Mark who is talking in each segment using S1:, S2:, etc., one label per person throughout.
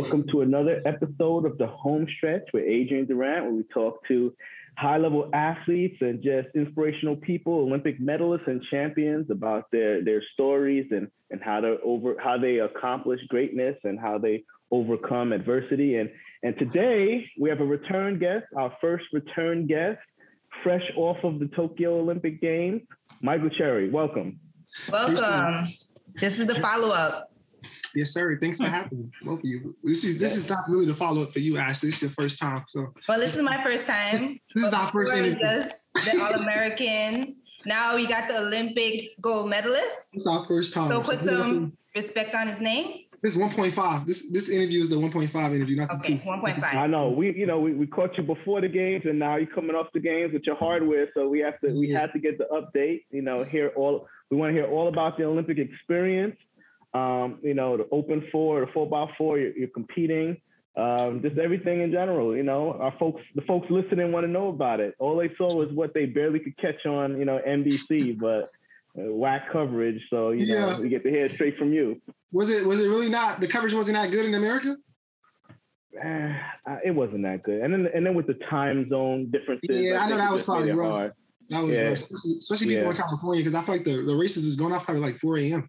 S1: Welcome to another episode of the Homestretch with Adrian Durant, where we talk to high-level athletes and just inspirational people, Olympic medalists and champions, about their stories and how they accomplish greatness and how they overcome adversity. And today we have a return guest, our first return guest, fresh off of the Tokyo Olympic Games, Michal Cherry. Welcome.
S2: Welcome. This is the follow-up.
S3: Yes, sir. Thanks for having me, both of you. This is not really the follow-up for you, Ashley. This is your first time.
S2: Well, this is my first time.
S3: This is our first interview.
S2: The All-American. Now we got the Olympic Gold Medalist.
S3: This is our first time.
S2: So put some respect on his name.
S3: This is 1.5. This interview is the 1.5 interview, not the 2.
S2: 1.5.
S1: I know. We caught you before the games, and now you're coming off the games with your hardware. So we had to get the update. We want to hear all about the Olympic experience. The open 4, the 4x4, you're competing, just everything in general. The folks listening want to know about it. All they saw was what they barely could catch on, NBC, but whack coverage. So, we get to hear it straight from you.
S3: Was it really not, the coverage wasn't that good in America?
S1: It wasn't that good. And then with the time zone differences.
S3: Yeah, I know that was probably rough. That was rough, especially people in California, because I feel like the races is going off probably like 4 a.m.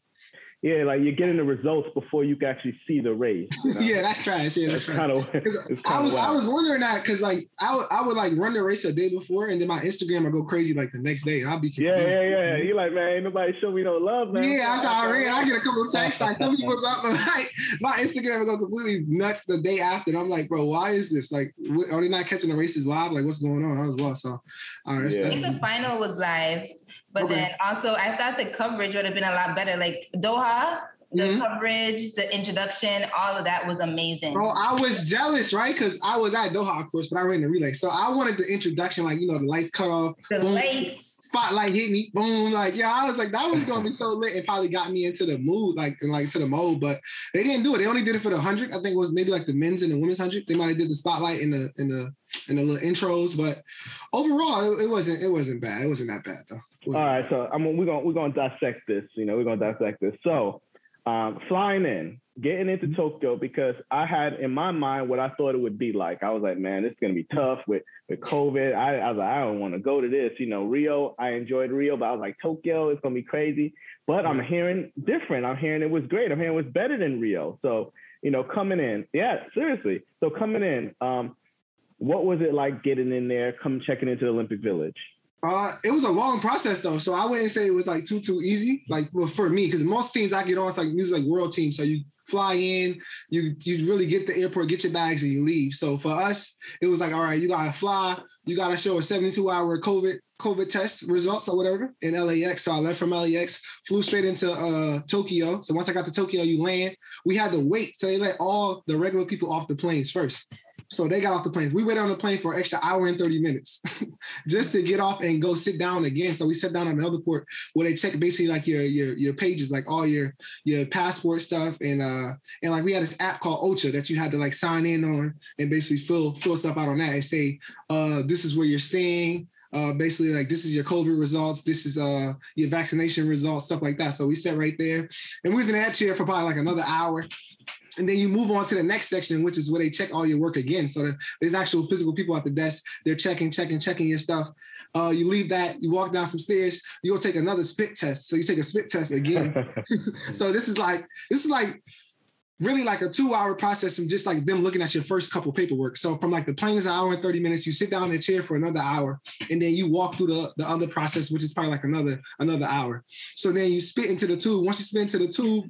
S1: Yeah, like you're getting the results before you can actually see the race.
S3: Yeah, that's trash. Yeah, that's trash. I was wondering that because like I would like run the race a day before, and then my Instagram would go crazy like the next day. I'll be confused.
S1: Yeah. You're like, man, ain't nobody show me no love, man.
S3: Yeah, I get a couple of texts like some people up, like my Instagram would go completely nuts the day after. And I'm like, bro, why is this? Like, are they not catching the races live? Like, what's going on? I was lost. So,
S2: I think the final was live. But then also, I thought the coverage would have been a lot better. Like Doha, the coverage, the introduction, all of that was amazing.
S3: Bro, I was jealous, right? Because I was at Doha, of course, but I ran the relay. So I wanted the introduction, like, the lights cut off.
S2: The
S3: boom,
S2: lights.
S3: Spotlight hit me. Boom. Like, I was like, that was going to be so lit. It probably got me into the mood, to the mode. But they didn't do it. They only did it for the 100. I think it was maybe like the men's and the women's 100. They might have did the spotlight in the little intros. But overall, it wasn't bad. It wasn't that bad, though.
S1: All right, so we're gonna dissect this. We're gonna dissect this. So, flying in, getting into Tokyo, because I had in my mind what I thought it would be like. I was like, man, this is gonna be tough with COVID. I was like, I don't want to go to this. Rio, I enjoyed Rio, but I was like, Tokyo, it's gonna be crazy. But I'm hearing different. I'm hearing it was great. I'm hearing it was better than Rio. So, coming in, seriously. So coming in, what was it like getting in there, checking into the Olympic Village?
S3: It was a long process though, so I wouldn't say it was like too easy. Like, well, for me, because most teams I get on, it's like usually like world teams. So you fly in, you really get the airport, get your bags, and you leave. So for us, it was like, all right, you gotta fly, you gotta show a 72-hour COVID test results or whatever in LAX. So I left from LAX, flew straight into Tokyo. So once I got to Tokyo, you land. We had to wait, so they let all the regular people off the planes first. So they got off the planes. We waited on the plane for an extra hour and 30 minutes just to get off and go sit down again. So we sat down on the other port where they check basically like your pages, like all your passport stuff. And like we had this app called Ocha that you had to like sign in on and basically fill stuff out on that and say, this is where you're staying. Basically like this is your COVID results. This is your vaccination results, stuff like that. So we sat right there and we was in that chair for probably like another hour. And then you move on to the next section, which is where they check all your work again. So there's actual physical people at the desk. They're checking your stuff. You leave that, you walk down some stairs, you go take another spit test. So you take a spit test again. So this is like really like a 2-hour process of just like them looking at your first couple paperwork. So from like the plane is an hour and 30 minutes, you sit down in a chair for another hour, and then you walk through the other process, which is probably like another hour. So then you spit into the tube. Once you spit into the tube,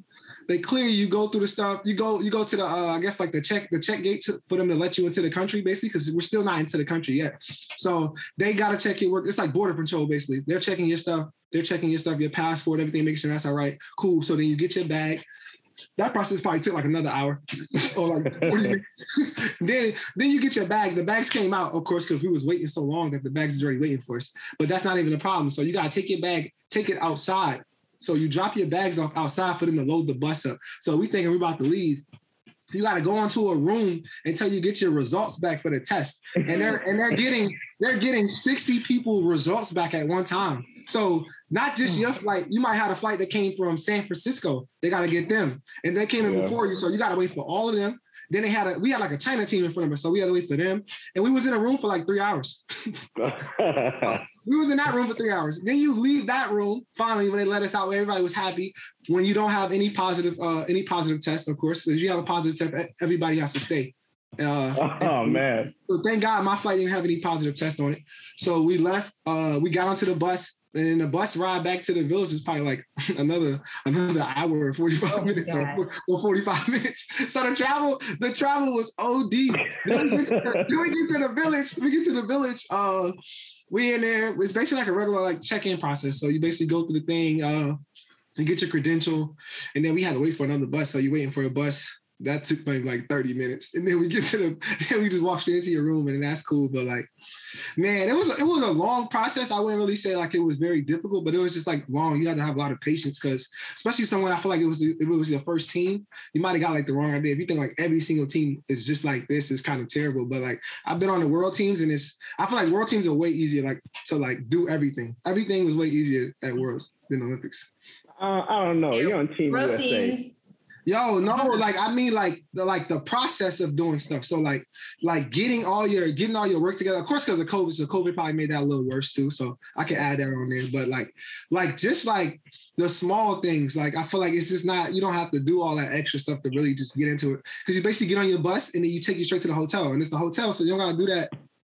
S3: they clear you, go through the stuff. You go to the I guess like the check gate for them to let you into the country, basically, because we're still not into the country yet. So they gotta check your work. It's like border patrol, basically. They're checking your stuff. Your passport, everything, make sure that's all right. Cool. So then you get your bag. That process probably took like another hour or like 40 minutes. then you get your bag. The bags came out, of course, because we was waiting so long that the bags is already waiting for us. But that's not even a problem. So you gotta take your bag, take it outside. So you drop your bags off outside for them to load the bus up. So we thinking we're about to leave. You got to go into a room until you get your results back for the test. And they're getting 60 people results back at one time. So not just your flight, you might have a flight that came from San Francisco. They got to get them. And they came in before you. So you got to wait for all of them. Then we had like a China team in front of us, so we had to wait for them. And we was in a room for like 3 hours. We was in that room for 3 hours. Then you leave that room, finally, when they let us out, everybody was happy. When you don't have any positive tests, of course. If you have a positive test, everybody has to stay.
S1: Man.
S3: So thank God my flight didn't have any positive test on it. So we left, we got onto the bus, and the bus ride back to the village is probably like another hour or 45 minutes or 45 minutes. So the travel was OD. Then we get to the village. We in there. It's basically like a regular like check-in process. So you basically go through the thing, you get your credential, and then we had to wait for another bus. So you're waiting for a bus. That took maybe like 30 minutes. And then we just walk straight into your room, and that's cool. But like, man, it was a long process. I wouldn't really say like it was very difficult, but it was just like long. You had to have a lot of patience because especially someone, I feel like if it was your first team, you might have got like the wrong idea. If you think like every single team is just like this, it's kind of terrible. But like I've been on the world teams, and I feel like world teams are way easier like to like do everything. Everything was way easier at Worlds than Olympics.
S1: I don't know. You're on Team
S2: World
S1: USA.
S2: teams.
S3: Yo, no, like I mean like the process of doing stuff. So like getting all your work together. Of course, because of COVID, so COVID probably made that a little worse too. So I can add that on there. But like just like the small things, like I feel like it's just not, you don't have to do all that extra stuff to really just get into it. Because you basically get on your bus and then you take you straight to the hotel. And it's the hotel, so you don't gotta do that.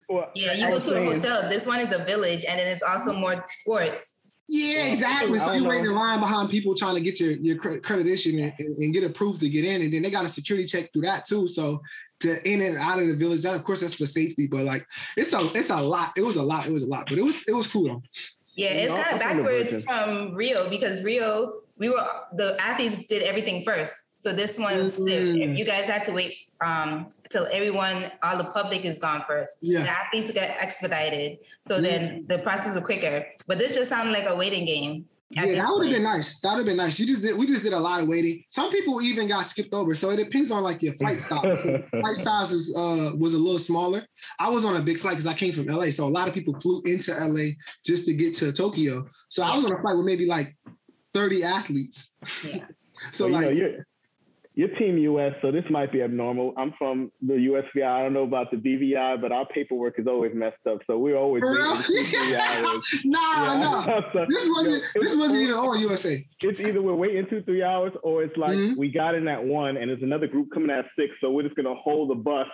S1: Well,
S2: yeah, you go to a hotel. This one is a village, and then it's also more sports.
S3: Yeah, exactly. So you wait in line behind people trying to get your accreditation and get approved to get in, and then they got a security check through that too. So to in and out of the village, of course, that's for safety. But like, it's a lot. It was a lot, but it was cool though.
S2: Yeah, it's kind of backwards from Rio because Rio, the athletes did everything first. So this one was flipped. If you guys had to wait till all the public is gone first. Yeah. The athletes got expedited. So then the process was quicker. But this just sounded like a waiting game.
S3: Yeah, that would have been nice. That would have been nice. We just did a lot of waiting. Some people even got skipped over. So it depends on like your flight stops. So flight stops was a little smaller. I was on a big flight because I came from LA. So a lot of people flew into LA just to get to Tokyo. So I was on a flight with maybe like 30 athletes.
S2: Yeah.
S1: So like you're Team US, so this might be abnormal. I'm from the USVI. I don't know about the BVI, but our paperwork is always messed up. So we're always waiting 3 hours.
S3: No. So, this wasn't even on USA.
S1: It's either we're waiting 2-3 hours, or it's like we got in at 1 and there's another group coming at 6. So we're just gonna hold the bus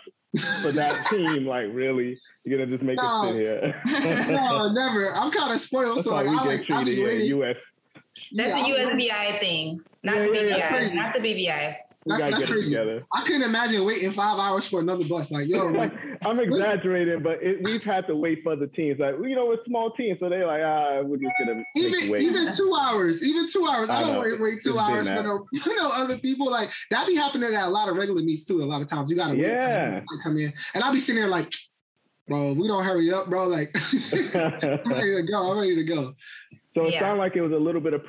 S1: for that team. Like, really? You're gonna just make us sit here?
S3: No, never. I'm kind of spoiled.
S1: That's
S3: so
S1: like we get treated US.
S2: That's a USVI thing, not the BVI. Not the BVI.
S3: That's crazy. Together. I couldn't imagine waiting 5 hours for another bus. Like, yo, like,
S1: I'm exaggerating, but we've had to wait for the teams. Like, we're a small team, so they're like, we're just gonna wait.
S3: Even 2 hours. I don't wait 2 hours for no other people. Like that be happening at a lot of regular meets too. A lot of times you gotta wait to come in, and I'll be sitting there like, bro, we don't hurry up, bro. Like, I'm ready to go.
S1: So it sounded like it was a little bit of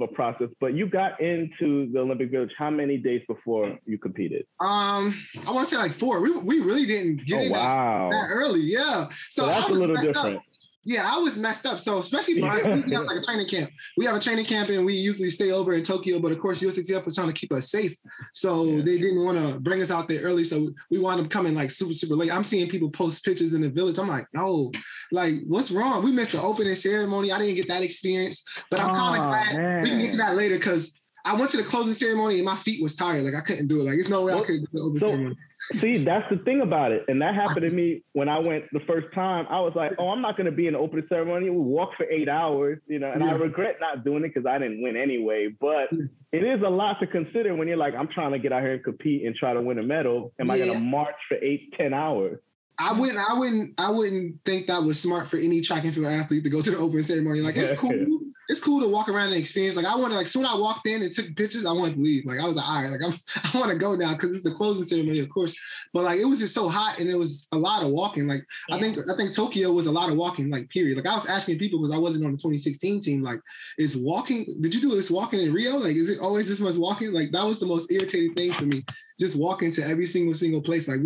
S1: a process, but you got into the Olympic Village how many days before you competed?
S3: I want to say like 4. We really didn't get in that early. Yeah. So
S1: that's a little different.
S3: Yeah, I was messed up. So especially for us, we have like a training camp. We have a training camp and we usually stay over in Tokyo, but of course USATF was trying to keep us safe. So they didn't want to bring us out there early. So we wound up coming like super, super late. I'm seeing people post pictures in the village. I'm like, no, like what's wrong? We missed the opening ceremony. I didn't get that experience, but I'm kind of glad we can get to that later because I went to the closing ceremony and my feet was tired. Like I couldn't do it. Like there's no way I could do the opening ceremony.
S1: See, that's the thing about it. And that happened to me when I went the first time. I was like, I'm not going to be in the opening ceremony. We walked for 8 hours, and I regret not doing it because I didn't win anyway. But it is a lot to consider when you're like, I'm trying to get out here and compete and try to win a medal. Am I going to march for 8-10 hours?
S3: I wouldn't think that was smart for any track and field athlete to go to the opening ceremony. Like it's cool. It's cool to walk around and experience. Like I wanted, like soon I walked in and took pictures, I wanted to leave. Like I was like, all right, like I want to go now because it's the closing ceremony, of course. But like it was just so hot and it was a lot of walking. Like I think Tokyo was a lot of walking, like period. Like I was asking people because I wasn't on the 2016 team, like did you do this walking in Rio? Like is it always this much walking? Like that was the most irritating thing for me. Just walking to every single place. Like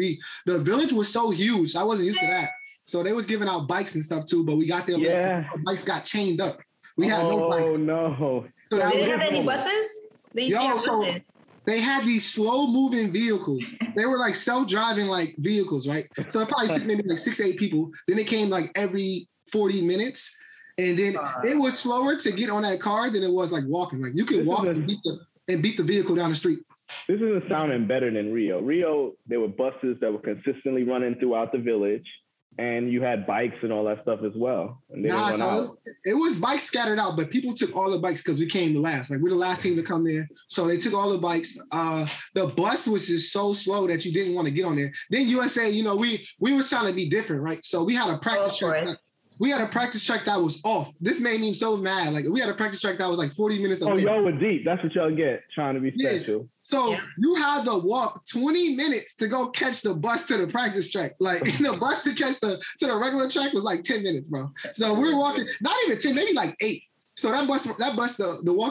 S3: the village was so huge. I wasn't used to that. So they was giving out bikes and stuff too, but we got there late. So the bikes got chained up. We had no bikes.
S1: Oh no!
S2: So they didn't have any buses?
S3: they had these slow moving vehicles. They were like self-driving like vehicles, right? So it probably took maybe like 6 to 8 people. Then it came like every 40 minutes. And then it was slower to get on that car than it was like walking. Like you could walk and beat the vehicle down the street.
S1: This isn't sounding better than Rio. Rio, there were buses that were consistently running throughout the village. And you had bikes and all that stuff as well. And
S3: it was bikes scattered out, but people took all the bikes because we came last. Like we're the last team to come there. So they took all the bikes. The bus was just so slow that you didn't want to get on there. Then USA, you know, we were trying to be different, right? So we had a practice track. We had a practice track that was off. This made me so mad. Like we had a practice track that was like 40 minutes away.
S1: Oh, y'all were deep. That's what y'all get, trying to be special.
S3: So you had to walk 20 minutes to go catch the bus to the practice track. Like the bus to catch to the regular track was like 10 minutes, bro. So we were walking, not even 10, maybe like 8. So the walk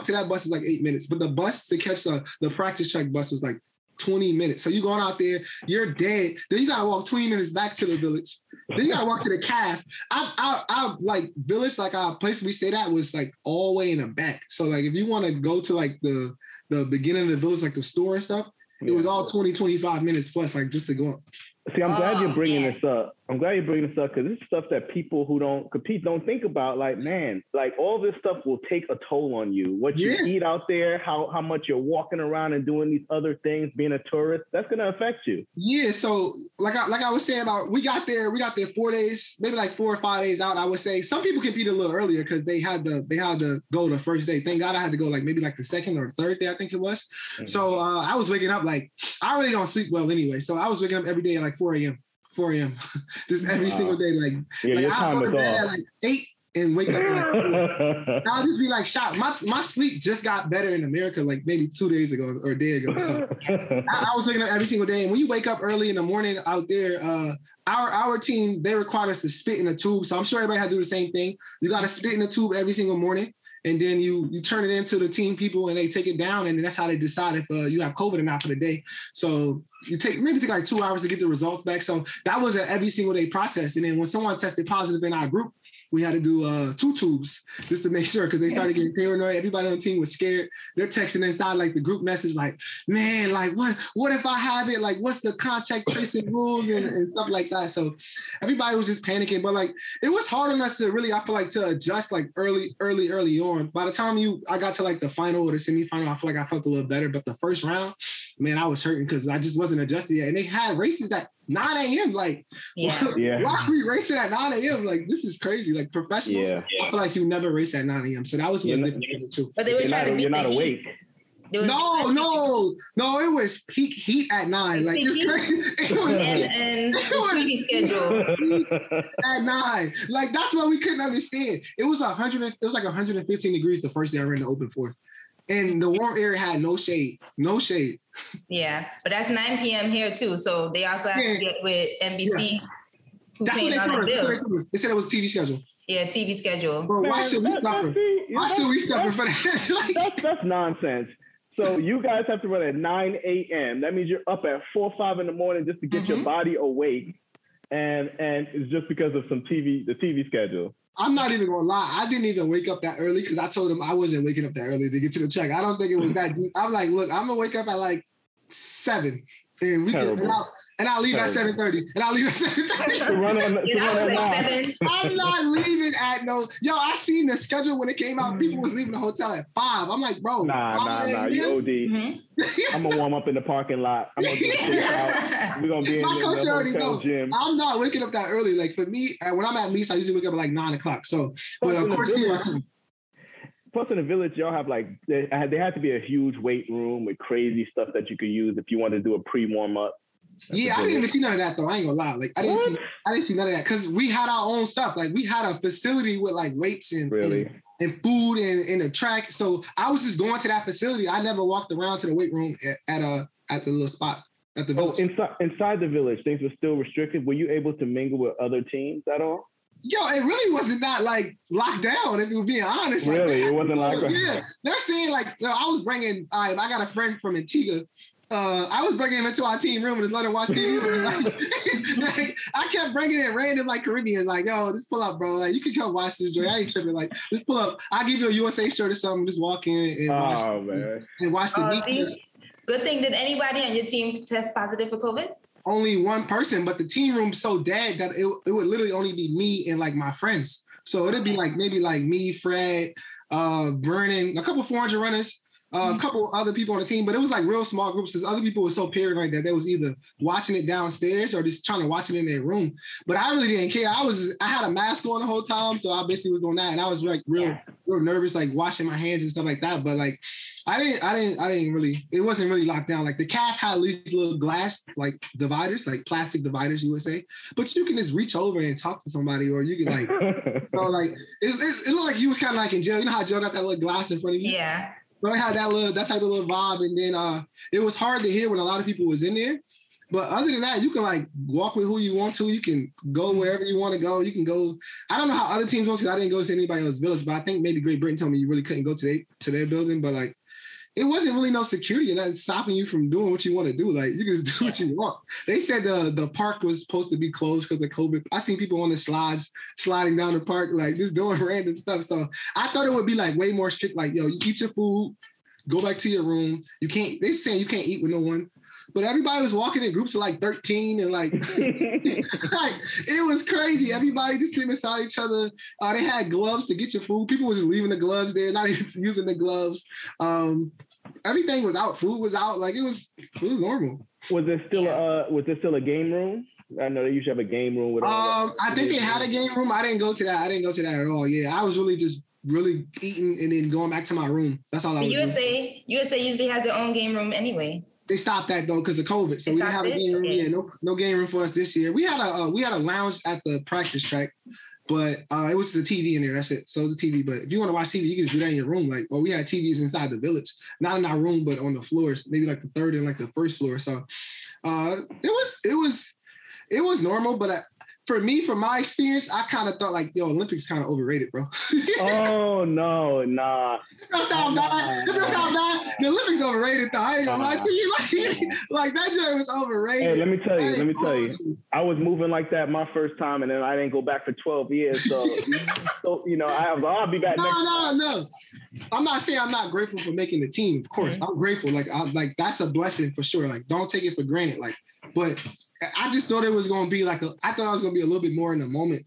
S3: to that bus is like 8 minutes, but the bus to catch the practice track bus was like 20 minutes. So you going out there, you're dead. Then you gotta walk 20 minutes back to the village. Then you gotta walk to the calf. Our like village, like our place we stayed at was like all the way in the back. So like if you want to go to like the beginning of the village, like the store and stuff, it was all 20, 25 minutes plus, like just to go up.
S1: See, I'm glad you're bringing this up. I'm glad you're bringing this up because this is stuff that people who don't compete don't think about. Like, man, like all this stuff will take a toll on you. What you eat out there, how much you're walking around and doing these other things, being a tourist, that's going to affect you. Yeah.
S3: So like I was saying about, we got there 4 days, maybe like 4 or 5 days out. I would say some people compete a little earlier because they had to go the first day. Thank God I had to go like maybe like the second or third day, I think it was. Mm-hmm. So I was waking up like, I really don't sleep well anyway. So I was waking up every day at like 4 a.m. Just every single day. Like I'll go to bed at like 8 and wake up at like 4. I'll just be like shocked. My sleep just got better in America like maybe 2 days ago or a day ago. So I was waking up every single day. And when you wake up early in the morning out there, our team, they required us to spit in a tube. So I'm sure everybody had to do the same thing. You got to spit in a tube every single morning. And then you turn it into the team people and they take it down. And then that's how they decide if you have COVID or not for the day. So you take like 2 hours to get the results back. So that was an every single day process. And then when someone tested positive in our group, we had to do 2 tubes just to make sure because they started getting paranoid. Everybody on the team was scared. They're texting inside like the group message like, man, like what if I have it? Like what's the contact tracing rules and stuff like that. So everybody was just panicking. But like it was hard on us to really, I feel like, to adjust like early on. By the time I got to like the final or the semifinal, I feel like I felt a little better. But the first round, man, I was hurting because I just wasn't adjusted yet. And they had races at 9 a.m. Like, why are we racing at 9 a.m.? Like, this is crazy. Like, professionals, I feel like you never race at 9 a.m. So that was a little different too.
S2: But they were trying to beat
S1: you're not awake.
S3: No, it was peak heat at 9. Like, it's crazy. It was
S2: and TV schedule
S3: at 9. Like, that's what we couldn't understand. It was like 115 degrees the first day I ran the open 4. And the warm area had no shade.
S2: Yeah, but that's 9 p.m. here too. So they also have to get with NBC.
S3: Yeah. That's what they told us. They said it was TV schedule.
S2: Yeah, TV schedule.
S3: Bro, why should we suffer? Why should we suffer for that?
S1: That's nonsense. So you guys have to run at 9 a.m. That means you're up at 4 or 5 in the morning just to get your body awake. And it's just because of the TV schedule.
S3: I'm not even gonna lie. I didn't even wake up that early because I told him I wasn't waking up that early to get to the track. I don't think it was that deep. I'm like, look, I'm gonna wake up at like 7, and we can, and I'll leave at 7:30, and I'll leave at 7:30. I'm not leaving at no. Yo, I seen the schedule when it came out. People was leaving the hotel at 5. I'm like, bro,
S1: nah, you OD. I'm gonna warm up in the parking lot. I'm gonna out. We're gonna be in the hotel gym.
S3: I'm not waking up that early. Like for me, when I'm at meets, I usually wake up at like 9 o'clock. So, but of course,
S1: plus in the village, y'all have like there had to be a huge weight room with crazy stuff that you could use if you wanted to do a pre-warm up.
S3: Yeah, I didn't even see none of that though. I ain't gonna lie. Like I didn't see none of that because we had our own stuff. Like we had a facility with like weights and food and a track. So I was just going to that facility. I never walked around to the weight room at the little spot at the village.
S1: Inside the village, things were still restricted. Were you able to mingle with other teams at all?
S3: Yo, it really wasn't that like locked down. If you're being honest,
S1: really, it wasn't like
S3: yeah. They're saying like I was bringing. I got a friend from Antigua. I was bringing him into our team room and just let him watch TV. Like, I kept bringing in random like Caribbeans, like, yo, just pull up, bro. Like, you can come watch this joint. I ain't tripping. Like, just pull up. I'll give you a USA shirt or something. Just walk in and watch.
S1: Man.
S3: And watch the meet.
S2: Good thing. Did anybody on your team test positive for COVID?
S3: Only one person, but the team room's so dead that it would literally only be me and like my friends. So it'd be like maybe like me, Fred, Vernon, a couple 400 runners, a couple other people on the team, but it was like real small groups because other people were so paranoid that they was either watching it downstairs or just trying to watch it in their room. But I really didn't care. I had a mask on the whole time, so I basically was doing that, and I was like real nervous, like washing my hands and stuff like that. But like I didn't really. It wasn't really locked down. Like the calf had at least little glass like dividers, like plastic dividers, you would say. But you can just reach over and talk to somebody, or you can like, like it looked like you was kind of like in jail. You know how jail got that little glass in front of you?
S2: Yeah.
S3: So I had that type of little vibe, and then it was hard to hear when a lot of people was in there. But other than that, you can like walk with who you want to. You can go wherever you want to go. You can go. I don't know how other teams go because I didn't go to anybody else's village, but I think maybe Great Britain told me you really couldn't go to their building. But like, it wasn't really no security and that's stopping you from doing what you want to do. Like you can just do what you want. They said the park was supposed to be closed because of COVID. I seen people on the slides sliding down the park, like just doing random stuff. So I thought it would be like way more strict. Like, yo, you eat your food, go back to your room. They're saying you can't eat with no one. But everybody was walking in groups of like 13 and like, like it was crazy. Everybody just sitting beside each other. They had gloves to get your food. People was just leaving the gloves there, not even using the gloves. Everything was out. Food was out. Like it was normal.
S1: Was there still a game room? I know they usually have a game room with.
S3: I think they had a game room. I didn't go to that. At all. Yeah, I was really eating and then going back to my room. That's all I was doing.
S2: USA usually has their own game room anyway.
S3: They stopped that though because of COVID, so we didn't have a game room. Yeah, no game room for us this year. We had a lounge at the practice track, but it was the TV in there. That's it. So it was a TV. But if you want to watch TV, you can just do that in your room. Like, we had TVs inside the village, not in our room, but on the floors, maybe like the third and like the first floor. So it was normal, but. For me, from my experience, I kind of thought like, yo, Olympics kind of overrated, bro.
S1: Oh, no, nah.
S3: That sound bad. The Olympics overrated, though. I ain't gonna lie to you. Like that joint was overrated.
S1: Hey, let me tell you. I was moving like that my first time, and then I didn't go back for 12 years. So, I'll be back next time.
S3: No. I'm not saying I'm not grateful for making the team. Of course, I'm grateful. Like, that's a blessing for sure. Like, don't take it for granted. Like, but I just thought it was going to be like I thought I was going to be a little bit more in the moment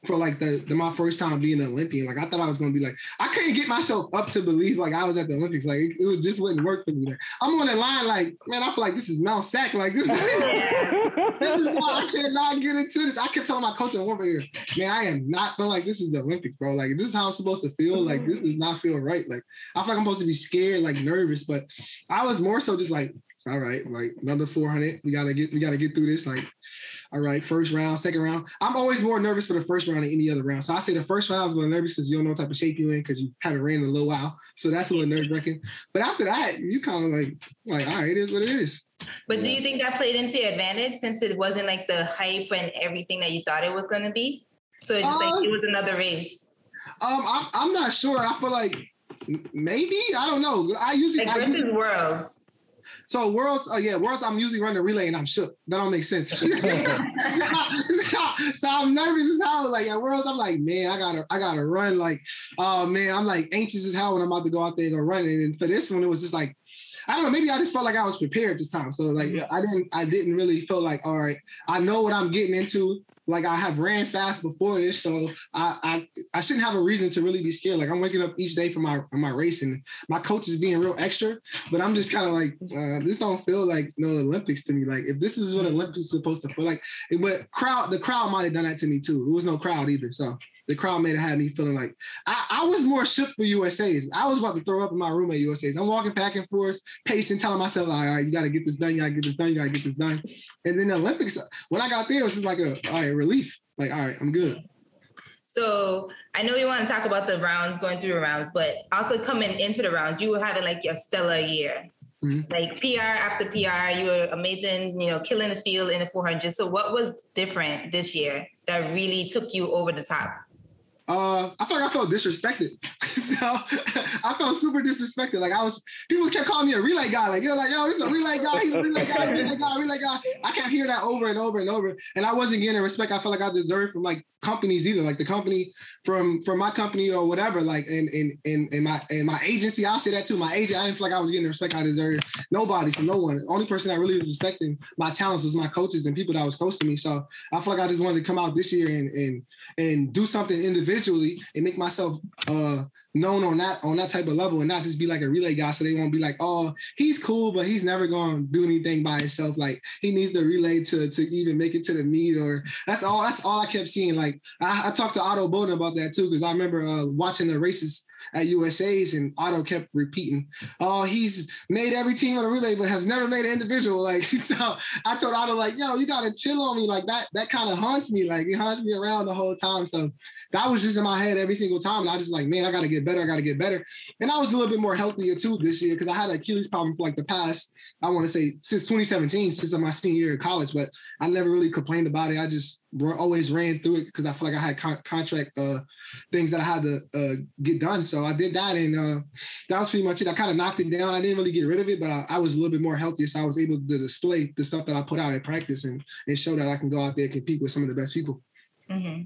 S3: for like my first time being an Olympian. Like I thought I was going to be like, I couldn't get myself up to believe like I was at the Olympics. Like it just wouldn't work for me. Like, I'm on the line like, man, I feel like this is Mount Sac. Like this is why I cannot get into this. I kept telling my coach over here, man, I am not feeling like this is the Olympics, bro. Like this is how I'm supposed to feel. Like this does not feel right. Like I feel like I'm supposed to be scared, like nervous, but I was more so just like, all right, like another 400. We gotta get through this. Like, all right, first round, second round. I'm always more nervous for the first round than any other round. So I say the first round I was a little nervous because you don't know what type of shape you're in because you haven't ran in a little while. So that's a little nerve-wracking. But after that, you kind of like, all right, it is what it is.
S2: But do you think that played into your advantage since it wasn't like the hype and everything that you thought it was going to be? So it's just like it was another race.
S3: I'm not sure. I feel like maybe, I don't know.
S2: Versus Worlds.
S3: So Worlds, I'm usually running the relay and I'm shook. That don't make sense. So I'm nervous as hell. Like at Worlds, I'm like, man, I gotta run. Like, oh man, I'm like anxious as hell when I'm about to go out there and go running. And for this one, it was just like, I don't know, maybe I just felt like I was prepared this time. So like, I didn't really feel like, all right, I know what I'm getting into. Like I have ran fast before this, so I shouldn't have a reason to really be scared. Like I'm waking up each day for my race, and my coach is being real extra. But I'm just kind of like, this don't feel like no Olympics to me. Like if this is what Olympics is supposed to feel like, but the crowd might have done that to me too. There was no crowd either, so the crowd may have had me feeling like I was more shook for USA's. I was about to throw up in my room at USA's. I'm walking back and forth, pacing, telling myself, all right, you got to get this done. You got to get this done. You got to get this done. And then the Olympics, when I got there, it was just like relief. Like, all right, I'm good.
S2: So I know you want to talk about the rounds, going through the rounds, but also coming into the rounds, you were having like your stellar year. Mm-hmm. Like PR after PR, you were amazing, killing the field in the 400. So what was different this year that really took you over the top?
S3: I feel like I felt disrespected. So I felt super disrespected. Like people kept calling me a relay guy. Like, yo, this is a relay guy. He's a relay guy, relay guy. I kept hearing that over and over and over. And I wasn't getting the respect I felt like I deserved from like companies either. Like the company from my company or whatever. Like in my agency, I'll say that too. My agent, I didn't feel like I was getting the respect I deserved. Nobody, from no one. The only person that really was respecting my talents was my coaches and people that was close to me. So I feel like I just wanted to come out this year and do something individually and make myself known on that type of level and not just be like a relay guy. So they won't be like, oh, he's cool, but he's never going to do anything by himself. Like he needs the relay to even make it to the meet, or that's all I kept seeing. Like I talked to Otto Bowden about that too, because I remember watching the races at USA's and Otto kept repeating, oh, he's made every team on a relay, but has never made an individual. Like, so I told Otto, like, yo, you got to chill on me. Like that kind of haunts me. Like it haunts me around the whole time. So that was just in my head every single time. And I just like, man, I got to get better. And I was a little bit more healthier too this year because I had an Achilles problem for like the past, I want to say since 2017, since my senior year of college, but I never really complained about it. I just always ran through it because I feel like I had contract things that I had to get done. So I did that, and that was pretty much it. I kind of knocked it down. I didn't really get rid of it, but I was a little bit more healthy, so I was able to display the stuff that I put out in practice and show that I can go out there and compete with some of the best people.
S2: Mm-hmm.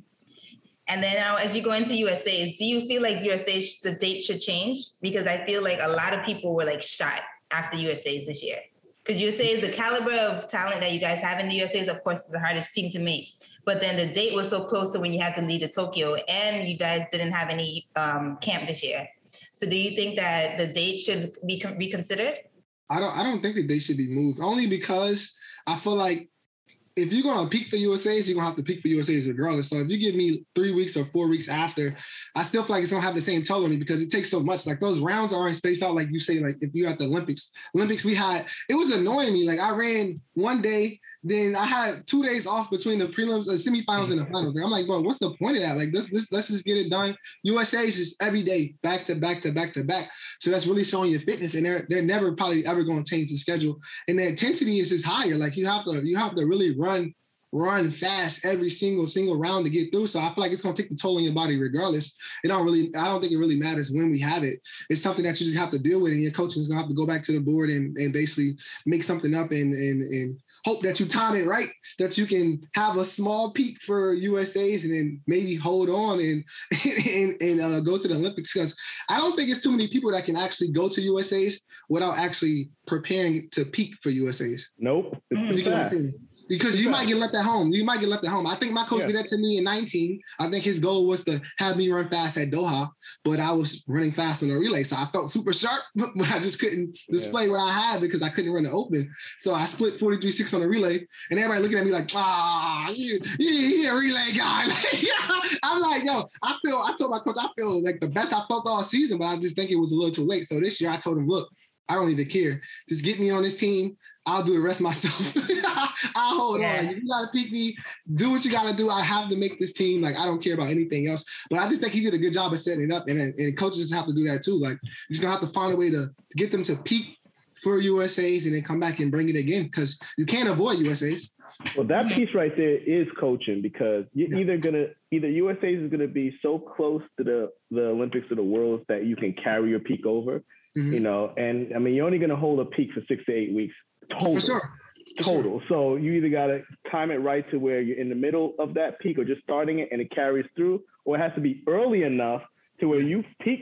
S2: And then now, as you go into USA's, do you feel like USA's, the date should change? Because I feel like a lot of people were like shot after USA's this year. Because USA's, the caliber of talent that you guys have in the USA's, of course, is the hardest team to make. But then the date was so close to when you had to leave to Tokyo, and you guys didn't have any camp this year. So do you think that the date should be reconsidered?
S3: I don't think the date should be moved, only because I feel like if you're going to peak for USA's, you're going to have to peak for USA's regardless. So if you give me 3 weeks or 4 weeks after, I still feel like it's going to have the same toll on me because it takes so much. Like those rounds aren't spaced out like you say, like if you're at the Olympics, it was annoying me. Like I ran one day, then I had 2 days off between the prelims, the semifinals, and the finals. Like, I'm like, bro, what's the point of that? Like, let's just get it done. USA is just every day, back to back to back to back. So that's really showing your fitness, and they're never probably ever going to change the schedule. And the intensity is just higher. Like you have to really run fast every single round to get through. So I feel like it's going to take the toll on your body regardless. I don't think it really matters when we have it. It's something that you just have to deal with, and your coach is going to have to go back to the board and basically make something up and hope that you time it right, that you can have a small peak for USA's and then maybe hold on and go to the Olympics. Because I don't think it's too many people that can actually go to USA's without actually preparing to peak for USA's.
S1: Nope.
S3: Because you might get left at home. I think my coach did that to me in 19. I think his goal was to have me run fast at Doha, but I was running fast on the relay. So I felt super sharp, but I just couldn't display what I had because I couldn't run the open. So I split 43.6 on the relay, and everybody looking at me like, you're a relay guy. I'm like, yo, I told my coach, I feel like the best I felt all season, but I just think it was a little too late. So this year I told him, look, I don't even care. Just get me on this team. I'll do the rest myself. I'll hold on. If you got to pick me, do what you got to do. I have to make this team. Like, I don't care about anything else. But I just think he did a good job of setting it up. And coaches have to do that too. Like, you're just going to have to find a way to get them to peak for USA's and then come back and bring it again because you can't avoid USA's.
S1: Well, that piece right there is coaching because you're either USA's is going to be so close to the Olympics or the Worlds that you can carry your peak over, you know, and I mean, you're only going to hold a peak for 6 to 8 weeks. Total. For sure. So you either got to time it right to where you're in the middle of that peak or just starting it and it carries through, or it has to be early enough to where you peak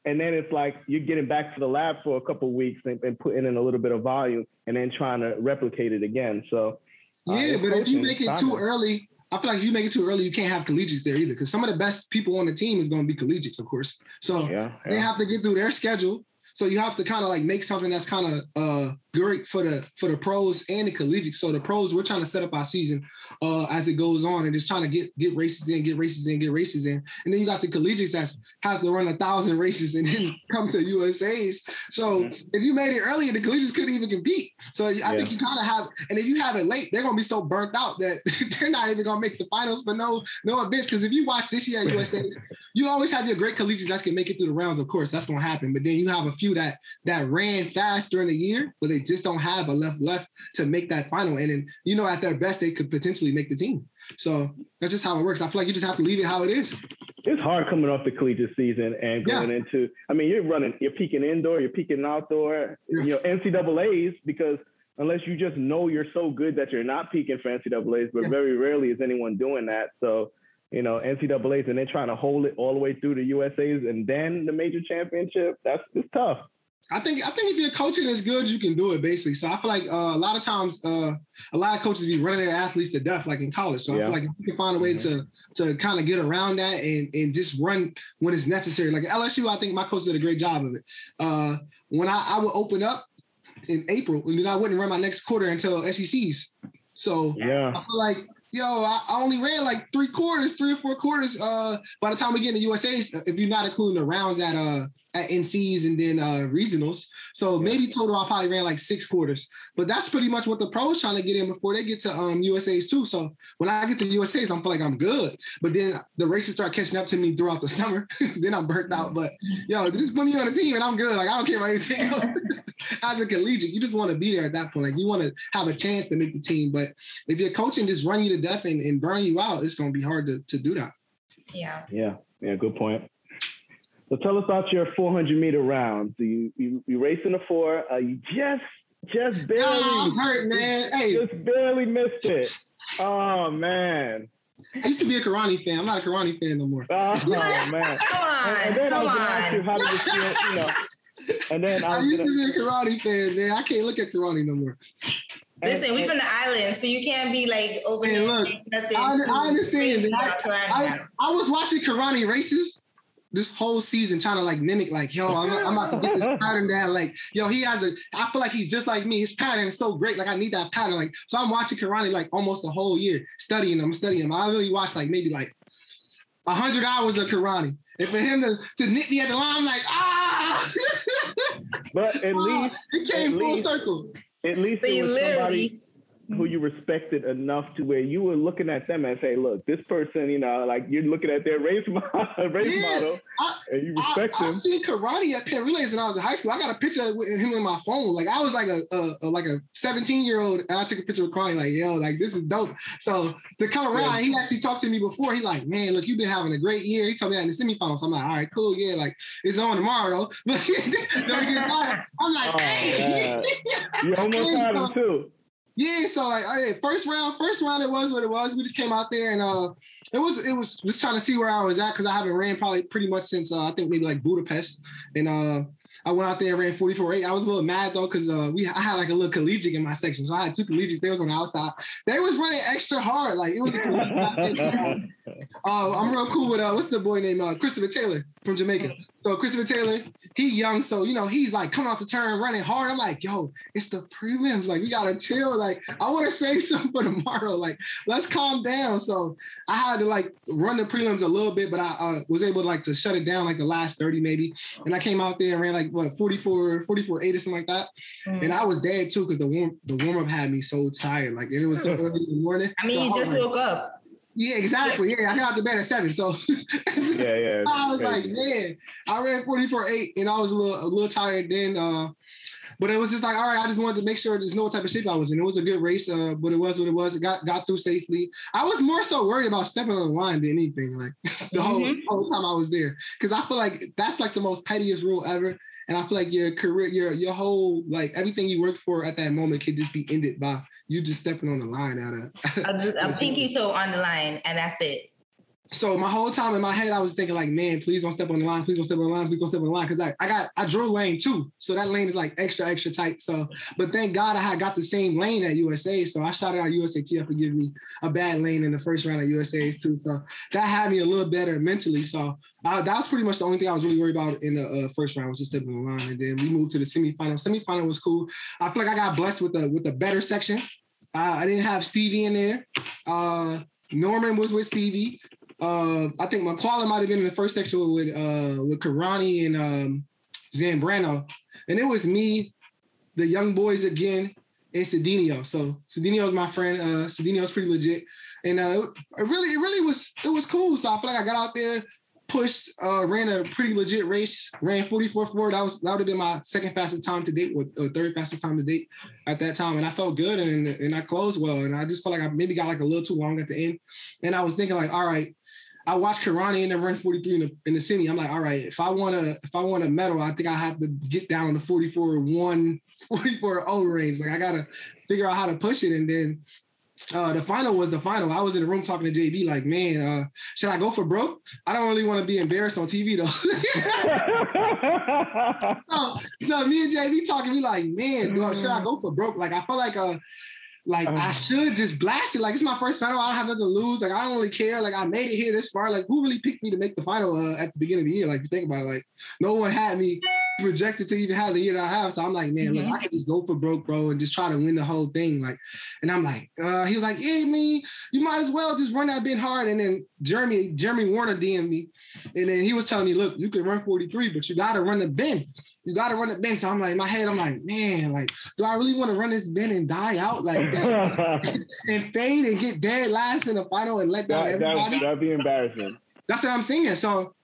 S1: and then it's like you're getting back to the lab for a couple of weeks and putting in a little bit of volume and then trying to replicate it again. So
S3: but if you make it too early, I feel like if you make it too early, you can't have collegiates there either because some of the best people on the team is going to be collegiates, of course. So they have to get through their schedule. So you have to kind of like make something that's kind of great for the pros and the collegiates. So the pros, we're trying to set up our season as it goes on and just trying to get races in. And then you got the collegiates that have to run 1,000 races and then come to USA's. So if you made it earlier, the collegiates couldn't even compete. So I think you kind of have, and if you have it late, they're going to be so burnt out that they're not even going to make the finals for no events. Because if you watch this year at USA's, you always have your great collegiates that can make it through the rounds. Of course, that's going to happen. But then you have a few that ran fast during the year, but they just don't have a left to make that final. And then, you know, at their best, they could potentially make the team. So that's just how it works. I feel like you just have to leave it how it is.
S1: it's hard coming off the collegiate season and going into, I mean, you're peaking indoor, you're peaking outdoor, NCAAs, because unless you just know you're so good that you're not peaking for NCAAs, but very rarely is anyone doing that. So, NCAAs, and they're trying to hold it all the way through the USAs and then the major championship, it's tough.
S3: I think if you're coaching as good, you can do it, basically. So I feel like a lot of times, a lot of coaches be running their athletes to death, like in college. So I feel like if you can find a way to kind of get around that and just run when it's necessary. Like at LSU, I think my coach did a great job of it. When I would open up in April, and then I wouldn't run my next quarter until SECs. So I feel like, I only ran like 3 or 4 quarters. By the time we get in the USAs, if you're not including the rounds at NCs and then regionals. So maybe total I probably ran like 6 quarters. But that's pretty much what the pros trying to get in before they get to USAs too. So when I get to USAs, I feel like I'm good. But then the races start catching up to me throughout the summer. Then I'm burnt out. But just put me on the team and I'm good. Like I don't care about anything else. As a collegiate, you just want to be there at that point. Like you want to have a chance to make the team. But if your coaching just run you to death and burn you out, it's going to be hard to do that.
S1: Yeah. Good point. So tell us about your 400-meter rounds. You raced in the 4. You just barely.
S3: I'm hurt, man. Hey,
S1: just barely missed it. Oh man.
S3: I used to be a Karani fan. I'm not a Karani fan no more.
S1: Oh man.
S2: Come on.
S1: And then I was going to ask you, how did you feel? And then
S3: I used to be a Karani fan, man. I can't look at Karani no more.
S2: Listen, we're from the island, so you can't be like over there.
S3: Look, I understand. I was watching Karani races this whole season, trying to like mimic, like, I'm about to get this pattern down. Like, I feel like he's just like me. His pattern is so great. Like, I need that pattern. Like, so I'm watching Karani like almost the whole year, studying him. I really watched like maybe like 100 hours of Karani. And for him to nip me at the line, I'm like,
S1: But at least
S3: it came full circle.
S1: At least it was somebody who you respected enough to where you were looking at them and say, look, this person, like you're looking at their race model and you respect them.
S3: I seen Karate at Penn Relays when I was in high school. I got a picture with him on my phone. Like I was like a 17-year-old and I took a picture with Karate like, this is dope. So to come around, he actually talked to me before. He like, man, look, you've been having a great year. He told me that in the semifinals. So I'm like, all right, cool. Yeah, like it's on tomorrow though. But I'm like, hey.
S1: You almost had him too.
S3: Yeah, so like first round, it was what it was. We just came out there and it was just trying to see where I was at because I haven't ran probably pretty much since I think maybe like Budapest. And I went out there and ran 44.8. I was a little mad though because I had like a little collegiate in my section, so I had 2 collegiates. They was on the outside. They was running extra hard. Like it was a collegiate. I'm real cool with what's the boy named Christopher Taylor from Jamaica. So Christopher Taylor, he young, so he's like coming off the turn, running hard. I'm like, yo, it's the prelims. Like we gotta chill. Like I want to save something for tomorrow. Like let's calm down. So I had to like run the prelims a little bit, but I was able to like to shut it down like the last 30 maybe. And I came out there and ran like 44.8 or something like that. And I was dead too because the warm up had me so tired. Like it was so early in the morning.
S2: I mean,
S3: so
S2: you just woke up.
S3: Yeah, exactly. Yeah, I got out to bed at 7. So, so I was like, man, I ran 44.8 and I was a little tired then. But it was just like, all right, I just wanted to make sure there's no type of shape I was in. It was a good race, but it was what it was. It got through safely. I was more so worried about stepping on the line than anything, like the whole time I was there. Because I feel like that's like the most pettiest rule ever. And I feel like your career, your whole, like everything you worked for at that moment could just be ended by you just stepping on the line
S2: a pinky toe on the line, and that's it.
S3: So my whole time in my head, I was thinking like, man, please don't step on the line. Please don't step on the line. Please don't step on the line. Cause I drove lane 2. So that lane is like extra tight. So, but thank God I had got the same lane at USA. So I shouted out USATF for giving me a bad lane in the first round of USAs too. So that had me a little better mentally. So that was pretty much the only thing I was really worried about in the first round was just stepping on the line. And then we moved to the semifinal. Semifinal was cool. I feel like I got blessed with the better section. I didn't have Stevie in there. Norman was with Stevie. I think McClellan might have been in the first section with Karani and Zambrano. And it was me, the young boys again, and Cedinho. So Cedinho is my friend. Cedinho's pretty legit. And it really was cool. So I feel like I got out there, pushed, ran a pretty legit race, ran 44.4. That would have been my second fastest time to date, or third fastest time to date at that time. And I felt good and I closed well. And I just felt like I maybe got like a little too long at the end. And I was thinking like, all right, I watched Karani and then run 43 in the semi. I'm like, all right, if I want a medal, I think I have to get down to 44-1, 44-0 range. Like I gotta figure out how to push it. And then the final was the final. I was in the room talking to JB, like, man, should I go for broke? I don't really want to be embarrassed on TV though. so me and JB talking, we like, man, should I go for broke? Like I feel like I should just blast it. Like it's my first final. I don't have nothing to lose. Like I don't really care. Like I made it here this far. Like who really picked me to make the final at the beginning of the year? Like you think about it, like no one had me projected to even have the year that I have. So I'm like, man, look, I could just go for broke, bro, and just try to win the whole thing. Like, and I'm like, he was like, yeah, man, you might as well just run that bit hard. And then Jeremy Warner DM'd me, and then he was telling me, look, you can run 43, but you got to run the bend. You got to run the bend. So I'm like, in my head, I'm like, man, like, do I really want to run this bend and die out like that and fade and get dead last in the final and let down everybody?
S1: That'd be embarrassing.
S3: That's what I'm saying. So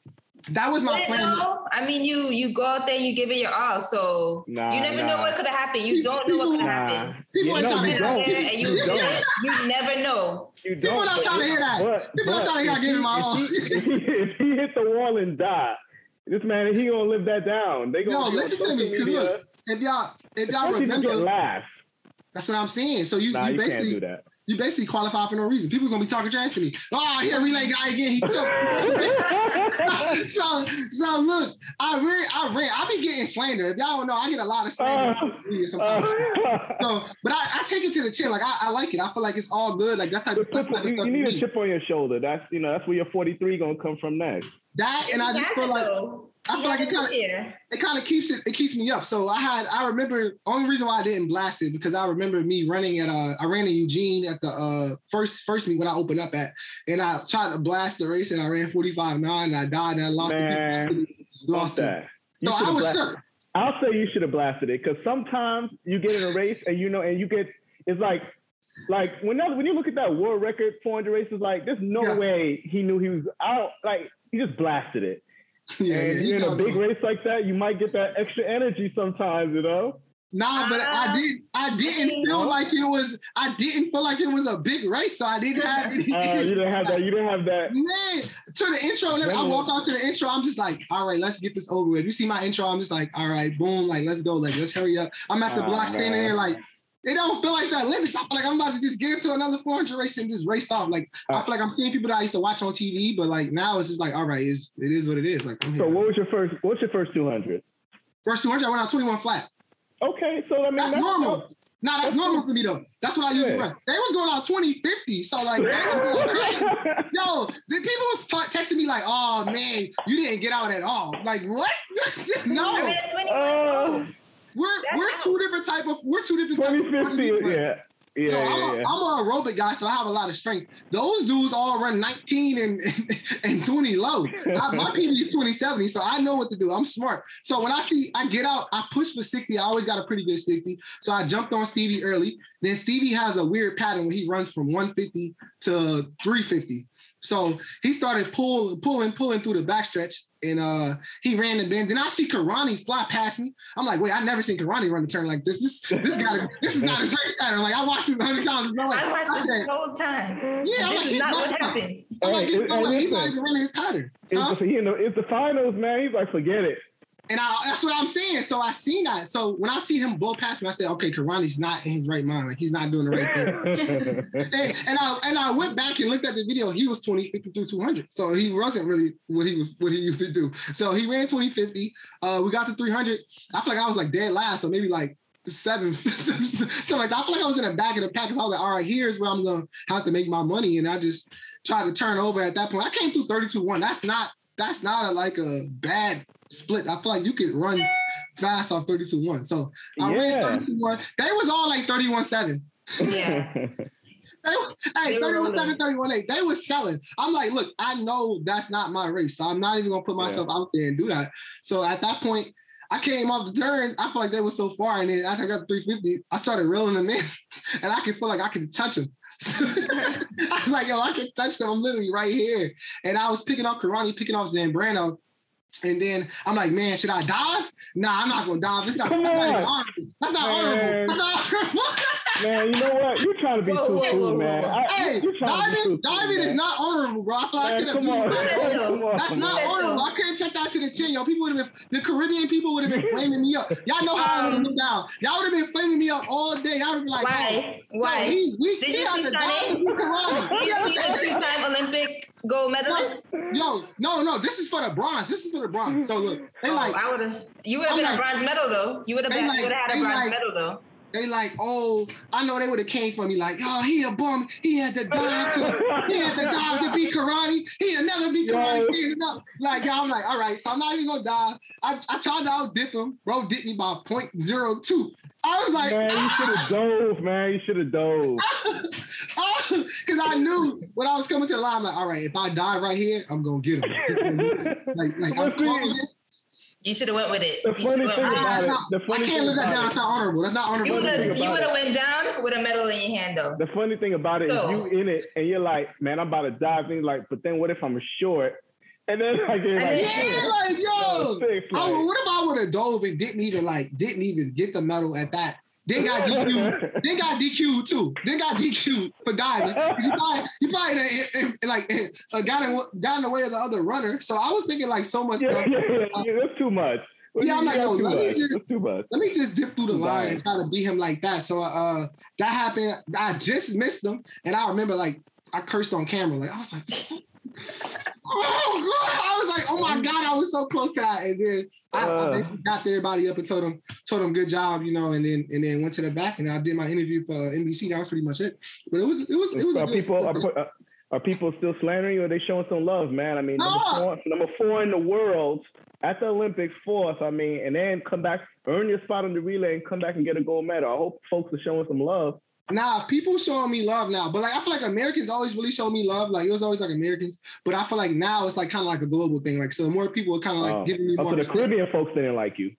S3: that was my plan.
S2: No, I mean, you go out there, you give it your all. So you never know what could have happened. You don't know what could have happened.
S3: People ain't trying to hear that.
S2: You never know.
S3: People not trying to hear that. People not trying to hear I give him my all.
S1: If he hit the wall and die, this man, he gonna live that down. They gonna
S3: listen to me. Because look, if y'all remember,
S1: laugh.
S3: That's what I'm saying. So you
S1: basically
S3: can't do that. You basically qualify for no reason. People are gonna be talking trash to me. Oh, here relay guy again. He choked. so look, I ran. I be getting slandered. If y'all don't know, I get a lot of slander sometimes. But I take it to the chin. Like I like it. I feel like it's all good. Like that's
S1: you need a chip on your shoulder. That's where your 43 gonna come from next.
S3: That and I just feel like it kind of keeps me up. So I remember only reason why I didn't blast it because I remember me running I ran in Eugene at the first meet when I opened up at, and I tried to blast the race and I ran 45.9 and I died and I lost
S1: that.
S3: So I was shook.
S1: I'll say you should have blasted it because sometimes you get in a race and you get it's like when you look at that world record 400 races, like there's no way he knew he was out. Like he just blasted it. And in a big race like that, you might get that extra energy sometimes,
S3: Nah, but I didn't feel like it was. I didn't feel like it was a big race, so I didn't have any.
S1: You didn't have that. You didn't have that.
S3: Man, to the intro, I walk out to the intro. I'm just like, all right, let's get this over with. You see my intro, I'm just like, all right, boom, like let's go, like let's hurry up. I'm at the block standing there, like. It don't feel like that limits. I feel like I'm about to just get into another 400 race and just race off. Like I feel like I'm seeing people that I used to watch on TV, but like now it's just like, all right, it is what it is. Like,
S1: so what's your first 200?
S3: First 200, I went out 21 flat.
S1: Okay, so I mean
S3: that's normal. That's normal for me though. That's what I usually run. They was going out 20-50. So like, yo, the people was texting me like, oh man, you didn't get out at all. Like what? No. We're two different type of
S1: 20-50,
S3: I'm an aerobic guy, so I have a lot of strength. Those dudes all run 19 and 20 low. My PB is 20-70, so I know what to do. I'm smart. So when I get out, I push for 60. I always got a pretty good 60. So I jumped on Stevie early. Then Stevie has a weird pattern where he runs from 150 to 350. So he started pulling through the backstretch, and he ran the bend. Then I see Karani fly past me. I'm like, wait, I never seen Karani run a turn like this. This is not his race pattern. Like I watched this 100 times.
S2: I watched this the whole time.
S3: Yeah, I'm like,
S2: this is not what happened.
S3: I'm like, he's not even running his pattern.
S1: It's the finals, man. He's like, forget it.
S3: And that's what I'm saying. So I seen that. So when I see him blow past me, I said, okay, Karani's not in his right mind. Like he's not doing the right thing. and I went back and looked at the video. He was 20-50 through 200. So he wasn't really what he used to do. So he ran 20-50. We got to 300. I feel like I was like dead last. So maybe like 7, something like that. I feel like I was in the back of the pack. I was like, all right, here's where I'm going to have to make my money. And I just tried to turn over at that point. I came through 32-1. That's not like a bad split. I feel like you could run fast off 32-1. So I ran 32-1. They was all like 31-7.
S2: Yeah.
S3: 31-7, 31-8. They was selling. I'm like, look, I know that's not my race. So I'm not even gonna put myself out there and do that. So at that point, I came off the turn. I feel like they were so far. And then after I got to 350, I started reeling them in. And I could feel like I could touch them. I was like, yo, I can touch them. I'm literally right here. And I was picking off Karani, picking off Zambrano. And then I'm like, man, should I dive? Nah, I'm not gonna dive. That's not honorable. That's not honorable. That's not honorable.
S1: Man, you know what? You're trying to be too cool, man.
S3: Hey, diving is not honorable, bro. I feel like that's not honorable. I couldn't take that to the chin, yo. People would have been, the Caribbean people would have been flaming me up. Y'all know how I would have been down. Y'all would have been flaming me up all day. Y'all would have been like,
S2: why?
S3: Did you
S2: see the two-time Olympic gold medalist?
S3: Yo, no. This is for the bronze. So look, they
S2: you would have been a bronze medal though. You would have had a bronze medal though.
S3: They like, oh, I know they would have came for me like, oh, he a bum. He had to dive to beat karate. He'll never beat karate. Like, y'all, I'm like, all right, so I'm not even gonna dive. I tried to out dip him. Bro dipped me by 0.02. I was like,
S1: man, you should have dove, man. You should have dove.
S3: Because I knew when I was coming to the line, I'm like, all right, if I die right here, I'm gonna get him. like I'm closing.
S2: You should have went with it.
S1: The funny thing about it,
S3: I can't live that down. That's not honorable. That's not honorable.
S2: You would have went down with a medal in your hand, though.
S1: The funny thing about it is you in it and you're like, man, I'm about to dive. And you're like, but then what if I'm short? And then
S3: yo, what if I would have dove and didn't even get the medal at that? Then got DQ'd. Then got DQ'd too. Then got DQ'd for diving. You probably got in the way of the other runner. So I was thinking like so much stuff.
S1: That's too much.
S3: I'm like, let me just dip through the line and try to beat him like that. So that happened. I just missed him, and I remember like I cursed on camera. Like I was like, oh my God, I was so close to that, and then. I basically got everybody up and told them good job, and then went to the back and I did my interview for NBC. That was pretty much it. But it was.
S1: Are people still slandering you? Or are they showing some love, man? I mean, number 4 in the world at the Olympics, 4th. I mean, and then come back, earn your spot on the relay, and come back and get a gold medal. I hope folks are showing some love.
S3: Nah, people showing me love now, but like I feel like Americans always really show me love. Like it was always like Americans, but I feel like now it's like kind of like a global thing. Like so, more people are kind of like giving me more.
S1: So the Caribbean folks didn't like you.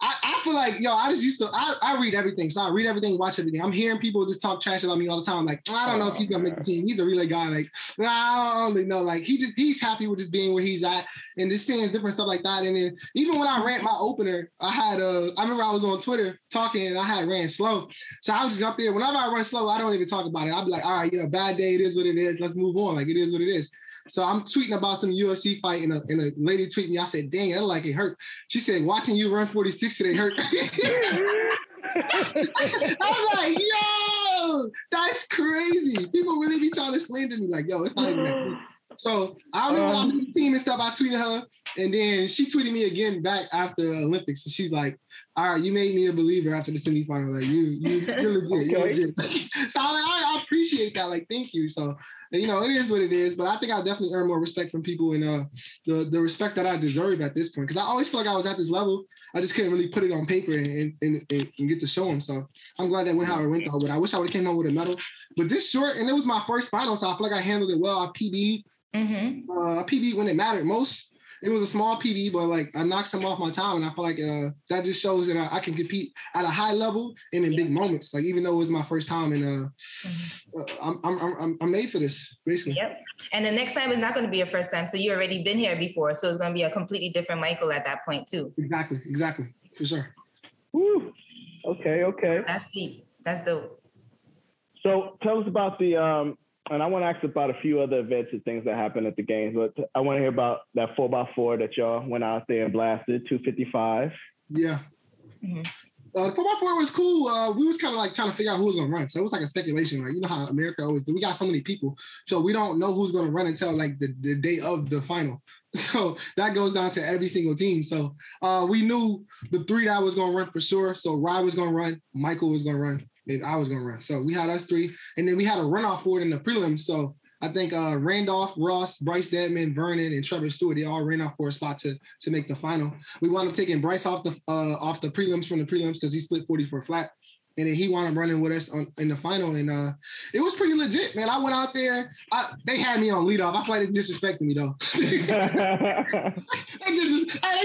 S3: I feel like, I just used to, I read everything. So I read everything, watch everything. I'm hearing people just talk trash about me all the time. I'm like, I don't know if he's going to make the team. He's a relay guy. Like, I don't really know. Like, he's happy with just being where he's at and just seeing different stuff like that. And then even when I ran my opener, I remember I was on Twitter talking and I had ran slow. So I was just up there. Whenever I run slow, I don't even talk about it. I'll be like, all right, bad day. It is what it is. Let's move on. Like, it is what it is. So I'm tweeting about some UFC fight and a lady tweeted me. I said, dang, I look like it hurt. She said, watching you run 46 today hurt. I'm like, yo, that's crazy. People really be trying to slander me like, yo, it's not even that good. So I remember when I made the team and stuff, I tweeted her and then she tweeted me again back after Olympics. And she's like, all right, you made me a believer after the semifinal. Like you're legit, you're legit. So I'm like, all right, I appreciate that. Like, thank you. So, it is what it is, but I think I definitely earn more respect from people and the respect that I deserve at this point. Because I always feel like I was at this level. I just couldn't really put it on paper and get to show them. So I'm glad that went how it went though. But I wish I would have came out with a medal. But just short, and it was my first final, so I feel like I handled it well. I PB'd. I PB'd when it mattered most. It was a small PB, but like I knocked some off my time, and I feel like that just shows that I can compete at a high level and in big moments. Like even though it was my first time, and I'm made for this basically.
S2: Yep. And the next time is not going to be your first time, so you already been here before, so it's going to be a completely different Michael at that point too.
S3: Exactly, for sure.
S1: Woo. Okay.
S2: That's deep. That's dope.
S1: So tell us about the and I want to ask about a few other events and things that happened at the games, but I want to hear about that 4x4 that y'all went out there and blasted, 255.
S3: Yeah. Mm-hmm. The 4x4 was cool. We was kind of like trying to figure out who was going to run. So it was like a speculation. Like, you know how America always do. We got so many people. So we don't know who's going to run until like the day of the final. So that goes down to every single team. So we knew the 3 that was going to run for sure. So Rye was going to run. Michael was going to run. And I was going to run. So we had us 3. And then we had a runoff for it in the prelims. So I think Randolph, Ross, Bryce Dedman, Vernon, and Trevor Stewart, they all ran off for a spot to make the final. We wound up taking Bryce off the prelims from the prelims because he split 40 for a flat. And then he wound up running with us in the final, and it was pretty legit, man. I went out there. They had me on leadoff. I feel like they disrespected me though. They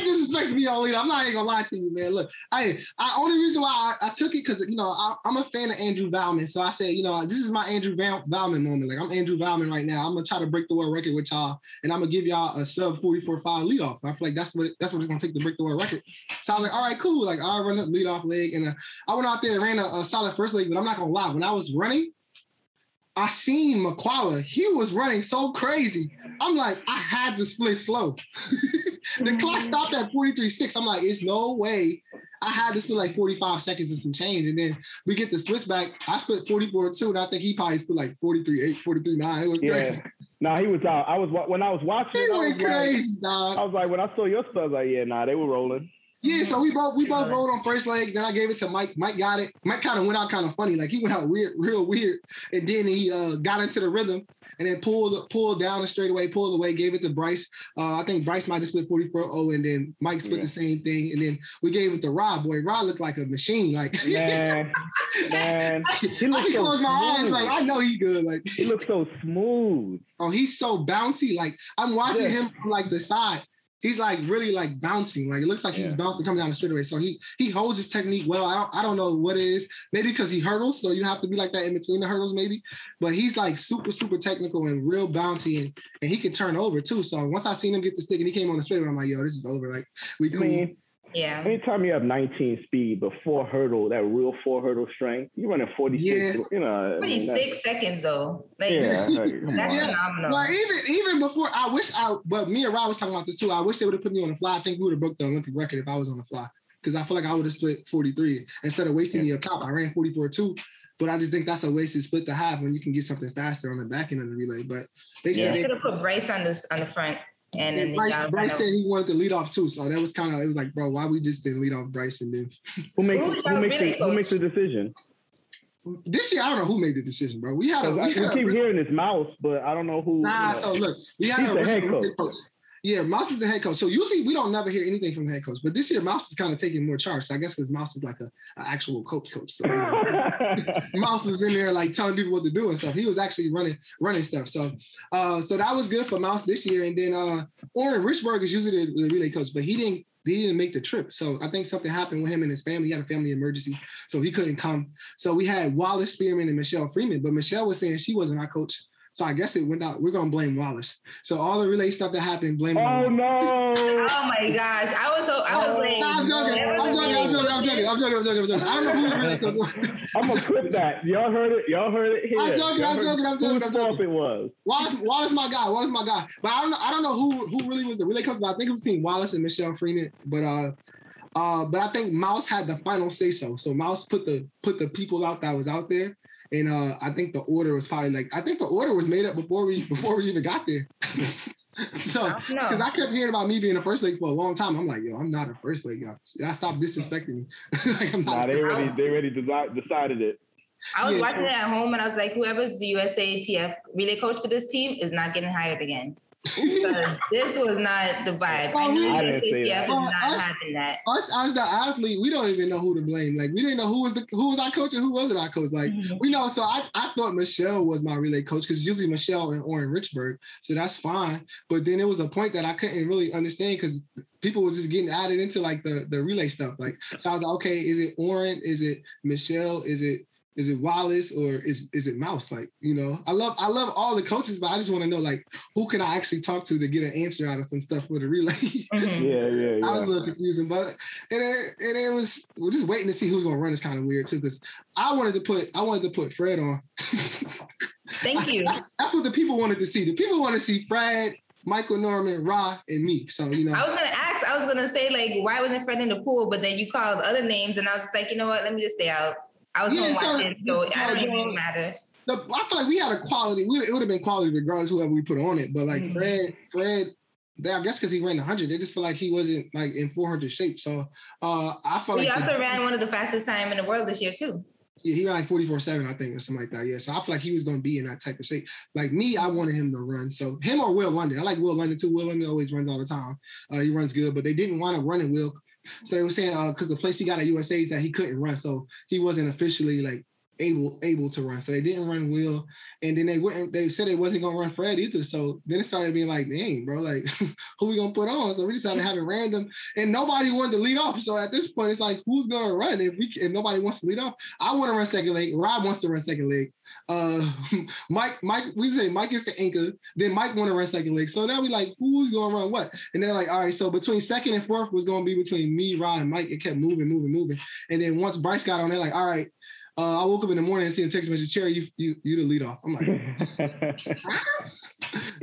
S3: disrespected me on leadoff. I'm not even gonna lie to you, man. Look, I only reason why I took it because I'm a fan of Andrew Valman, so I said this is my Andrew Valman moment. Like I'm Andrew Valman right now. I'm gonna try to break the world record with y'all, and I'm gonna give y'all a sub 44.5 leadoff. I feel like that's what it's gonna take to break the world record. So I was like, all right, cool. Like I'll run a leadoff leg, and I went out there and ran a solid first leg, but I'm not gonna lie. When I was running, I seen McQualla. He was running so crazy. I'm like, I had to split slow. The clock stopped at 43.6. I'm like, it's no way. I had to split like 45 seconds and some change. And then we get the splits back. I split 44.2, and I think he probably split like 43.8, 43.9. It was crazy.
S1: Nah, he was out. When I was watching,
S3: he went crazy, dog.
S1: I was like, when I saw your stuff, I was like, yeah, they were rolling.
S3: Yeah, so we both rolled on first leg. Then I gave it to Mike. Mike got it. Mike kind of went out kind of funny. Like he went out real weird. And then he got into the rhythm and then pulled down the straightaway, pulled away, gave it to Bryce. I think Bryce might have split 44.0, and then Mike split the same thing. And then we gave it to Rod. Boy, Rod looked like a machine. Like
S1: man. He looks so
S3: closed my eyes, like I know he's good. Like
S1: he looks so smooth.
S3: Oh, he's so bouncy. Like I'm watching him from like the side. He's like really like bouncing. Like it looks like he's bouncing coming down the straightaway. So he holds his technique well. I don't know what it is. Maybe because he hurdles, so you have to be like that in between the hurdles, maybe. But he's like super, super technical and real bouncy, and he can turn over too. So once I seen him get the stick and he came on the straightaway, I'm like, yo, this is over. Like we cool.
S2: Yeah.
S1: Anytime you have 19 speed, but 4 hurdle, that real 4 hurdle strength, you're running 46.
S2: 46 seconds though. Like, that's phenomenal.
S3: Well, even before, but me and Rob was talking about this too. I wish they would have put me on the fly. I think we would have broke the Olympic record if I was on the fly, because I feel like I would have split 43 instead of wasting me up top. I ran 44.2, but I just think that's a wasted split to have when you can get something faster on the back end of the relay. But they said they could
S2: have put Bryce on the front. And
S3: Bryce said he wanted to lead off too, so that was kind of, it was like, bro, why we just didn't lead off Bryce? And then
S1: who makes the decision?
S3: This year, I don't know who made the decision, bro. We keep
S1: hearing this Mouse, but I don't know who.
S3: So look, we had a head coach. Yeah, Mouse is the head coach. So usually we don't never hear anything from the head coach, but this year Mouse is kind of taking more charge. So I guess because Mouse is like an actual coach. So Mouse is in there like telling people what to do and stuff. He was actually running stuff. So that was good for Mouse this year. And then Oren Richburg is usually the relay coach, but he didn't make the trip. So I think something happened with him and his family. He had a family emergency, so he couldn't come. So we had Wallace Spearman and Michelle Freeman, but Michelle was saying she wasn't our coach. So I guess it went out. We're gonna blame Wallace. So all the relay stuff that happened, blame.
S1: Oh no!
S2: Oh my gosh! I was like,
S3: I'm joking. I don't know who the relay coach was.
S1: I'm gonna clip that. Y'all heard it here.
S3: I'm joking.
S1: Whose fault it was?
S3: Wallace, my guy. But I don't know who really was the relay coach. But I think it was between Wallace and Michelle Freeman. But I think Mouse had the final say so. So Mouse put the people out that was out there. And I think the order was probably made up before we even got there. So because I kept hearing about me being a first leg for a long time. I'm like, yo, I'm not a first leg guy. I stopped disrespecting me. Like, I'm not.
S1: They already decided it.
S2: I was watching it at home and I was like, whoever's the USATF relay coach for this team is not getting hired again. Because this was not the vibe. I know USATF is not having that.
S3: Us as the athlete, we don't even know who to blame. Like we didn't know who was our coach and who wasn't our coach. Like we know. So I thought Michelle was my relay coach because usually Michelle and Oren Richburg. So that's fine. But then there was a point that I couldn't really understand because people was just getting added into like the relay stuff. Like so I was like, okay, is it Oren? Is it Michelle? Is it Wallace or is it Mouse? Like, you know, I love all the coaches, but I just want to know like who can I actually talk to get an answer out of some stuff for the relay.
S1: Yeah.
S3: I was a little confusing, but and it was we're just waiting to see who's gonna run is kind of weird too, because I wanted to put Fred on.
S2: Thank you.
S3: That's what the people wanted to see. The people wanted to see Fred, Michael Norman, Ra, and me. So, you know.
S2: I was gonna say like why wasn't Fred in the pool, but then you called other names and I was just like, you know what, let me just stay out. I was home watching, so I don't even matter.
S3: I feel like we had a quality. It would have been quality regardless of whoever we put on it. But like Fred, I guess because he ran 100, they just feel like he wasn't like in 400 shape. So I felt like
S2: he also ran one of the fastest time in the world this year too.
S3: Yeah, he ran like 44.7, I think, or something like that. Yeah, so I feel like he was going to be in that type of shape. Like me, I wanted him to run. So him or Will London. I like Will London too. Will London always runs all the time. He runs good, but they didn't want to run in Will So they were saying because the place he got at USA is that he couldn't run, so he wasn't officially like able to run. So they didn't run Will, and then they said they wasn't gonna run Fred either. So then it started being like, dang, bro, like who we gonna put on? So we decided to have it random, and nobody wanted to lead off. So at this point, it's like, who's gonna run if nobody wants to lead off? I want to run second leg. Rob wants to run second leg. Mike, we say Mike is the anchor. Then Mike want to run second leg. So now we like, who's gonna run what? And they're like, all right, so between second and fourth was gonna be between me, Rod, and Mike. It kept moving. And then once Bryce got on, they're like, all right. I woke up in the morning and seen a text message, Cherry, you the lead off. I'm like,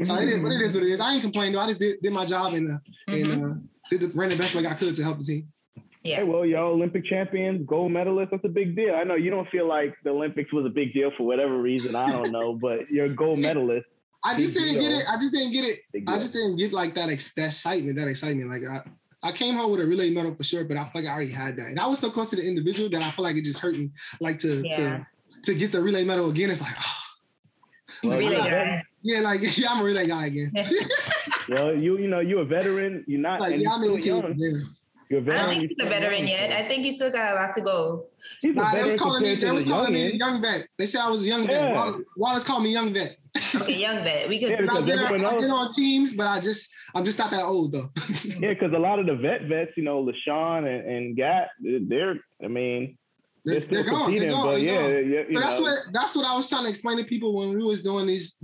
S3: so it is what it is. I ain't complaining though. I just did my job and ran the best way I could to help the team.
S2: Yeah.
S1: Hey, well, y'all Olympic champions, gold medalists, that's a big deal. I know you don't feel like the Olympics was a big deal for whatever reason. I don't know, but you're a gold medalist.
S3: I just didn't get it. I just didn't get like that excitement. Like I came home with a relay medal for sure, but I feel like I already had that. And I was so close to the individual that I feel like it just hurt me. Like to get the relay medal again, it's like,
S2: well, relay guy.
S3: Yeah, like I'm a relay guy again.
S1: Well, you're a veteran. You're not.
S3: Like,
S1: I'm in the team.
S2: I don't think he's a veteran yet. I think he's still got a lot to go.
S1: They was calling me
S3: a young vet. They said I was a young vet. Wallace called me young vet.
S2: Okay, young vet. We could.
S3: I've been on teams, but I'm just not that old though.
S1: Yeah, because a lot of the vets, Lushan and Gat, they're still competing. That's what I was trying to explain to people when we was doing these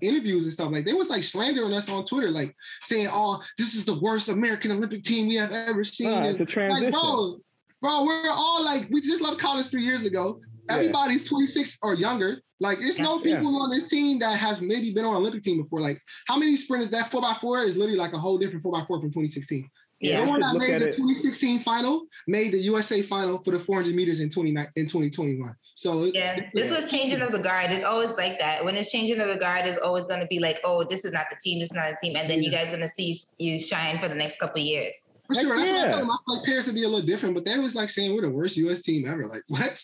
S1: interviews and stuff. Like they was like slandering us on Twitter, like saying, "Oh, this is the worst American Olympic team we have ever seen." It's a transition.
S3: Like, bro, we're all like, we just left college 3 years ago. Everybody's 26 or younger. Like, it's no people on this team that has maybe been on an Olympic team before. Like, how many sprinters? That 4x4 is literally like a whole different 4x4 from 2016.
S2: Yeah,
S3: the one that made the 2016 final made the USA final for the 400 meters in 2021. So
S2: this was changing of the guard. It's always like that. When it's changing of the guard, it's always going to be like, oh, this is not the team. This is not a team. And then you guys are going to see you shine for the next couple of years.
S3: For sure. That's what I told them. I feel like Paris would be a little different, but they was like saying we're the worst US team ever. Like, what?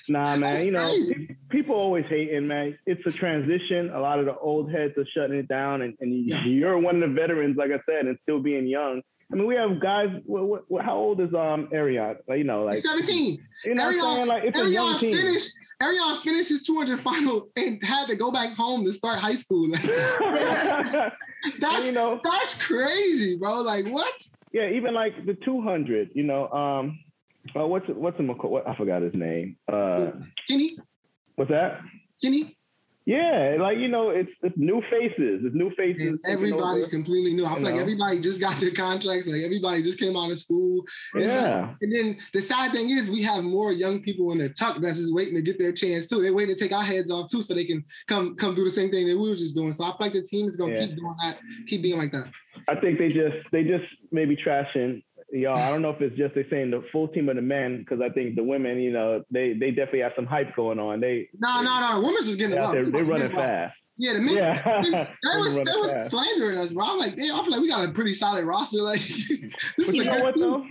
S1: Nah, man. People always hating, man. It's a transition. A lot of the old heads are shutting it down, and you're one of the veterans, like I said, and still being young. I mean, we have guys. How old is Arion? Like
S3: 17.
S1: It's a young team.
S3: Arion finished his 200 final and had to go back home to start high school. That's crazy, bro. Like, what?
S1: Yeah, even like the 200. I forgot his name.
S3: Kenny.
S1: What's that?
S3: Kenny.
S1: Yeah, it's new faces. It's new faces.
S3: And everybody's completely new. I feel like everybody just got their contracts. Like everybody just came out of school. And then the sad thing is we have more young people in the tuck that's just waiting to get their chance too. They're waiting to take our heads off too so they can come do the same thing that we were just doing. So I feel like the team is gonna keep doing that, keep being like that.
S1: I think they just maybe trashing y'all. I don't know if it's just they're saying the full team of the men, because I think the women, they definitely have some hype going on. No.
S3: The women's was getting love.
S1: They're running fast.
S3: Yeah, the men. They was slandering us, bro. I'm like, I feel like we got a pretty solid roster. Like,
S1: but you know what though?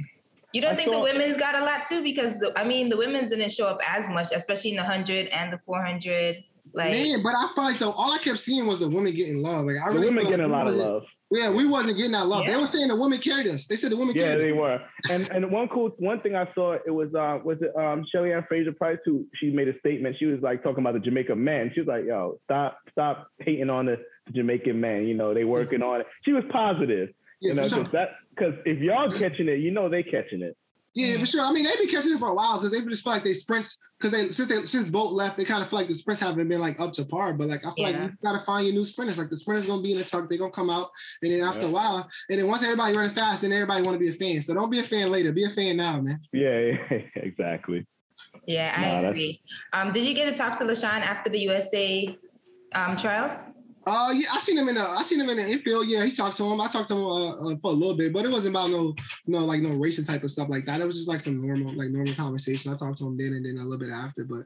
S2: You don't think the women's got a lot too? Because the women's didn't show up as much, especially in the 100 and the 400. Like,
S3: man, but I feel like though all I kept seeing was the women getting love. Like,
S1: the women getting a lot of love.
S3: Yeah, we wasn't getting that love. Yeah. They were saying the women carried us. They said the women carried us.
S1: Yeah, they were. And one thing I saw, it was Shelly Ann Fraser-Price, who she made a statement. She was like talking about the Jamaican men. She was like, yo, stop hating on the Jamaican men. They working on it. She was positive.
S3: Yeah,
S1: because if y'all catching it, they catching it.
S3: Yeah, for sure. I mean, they've been catching it for a while because they just feel like they sprints, because since Bolt left, they kind of feel like the sprints haven't been like up to par. But like I feel like you gotta find your new sprinters. Like the sprinters gonna be in the tuck, they're gonna come out, and then after a while, and then once everybody running fast, then everybody want to be a fan. So don't be a fan later, be a fan now, man.
S1: Yeah, exactly.
S2: Yeah, I agree. Did you get to talk to Lushan after the USA trials?
S3: Yeah, I seen him in the infield. Yeah, he talked to him. I talked to him for a little bit, but it wasn't about no racing type of stuff like that. It was just like some normal conversation. I talked to him then and then a little bit after, but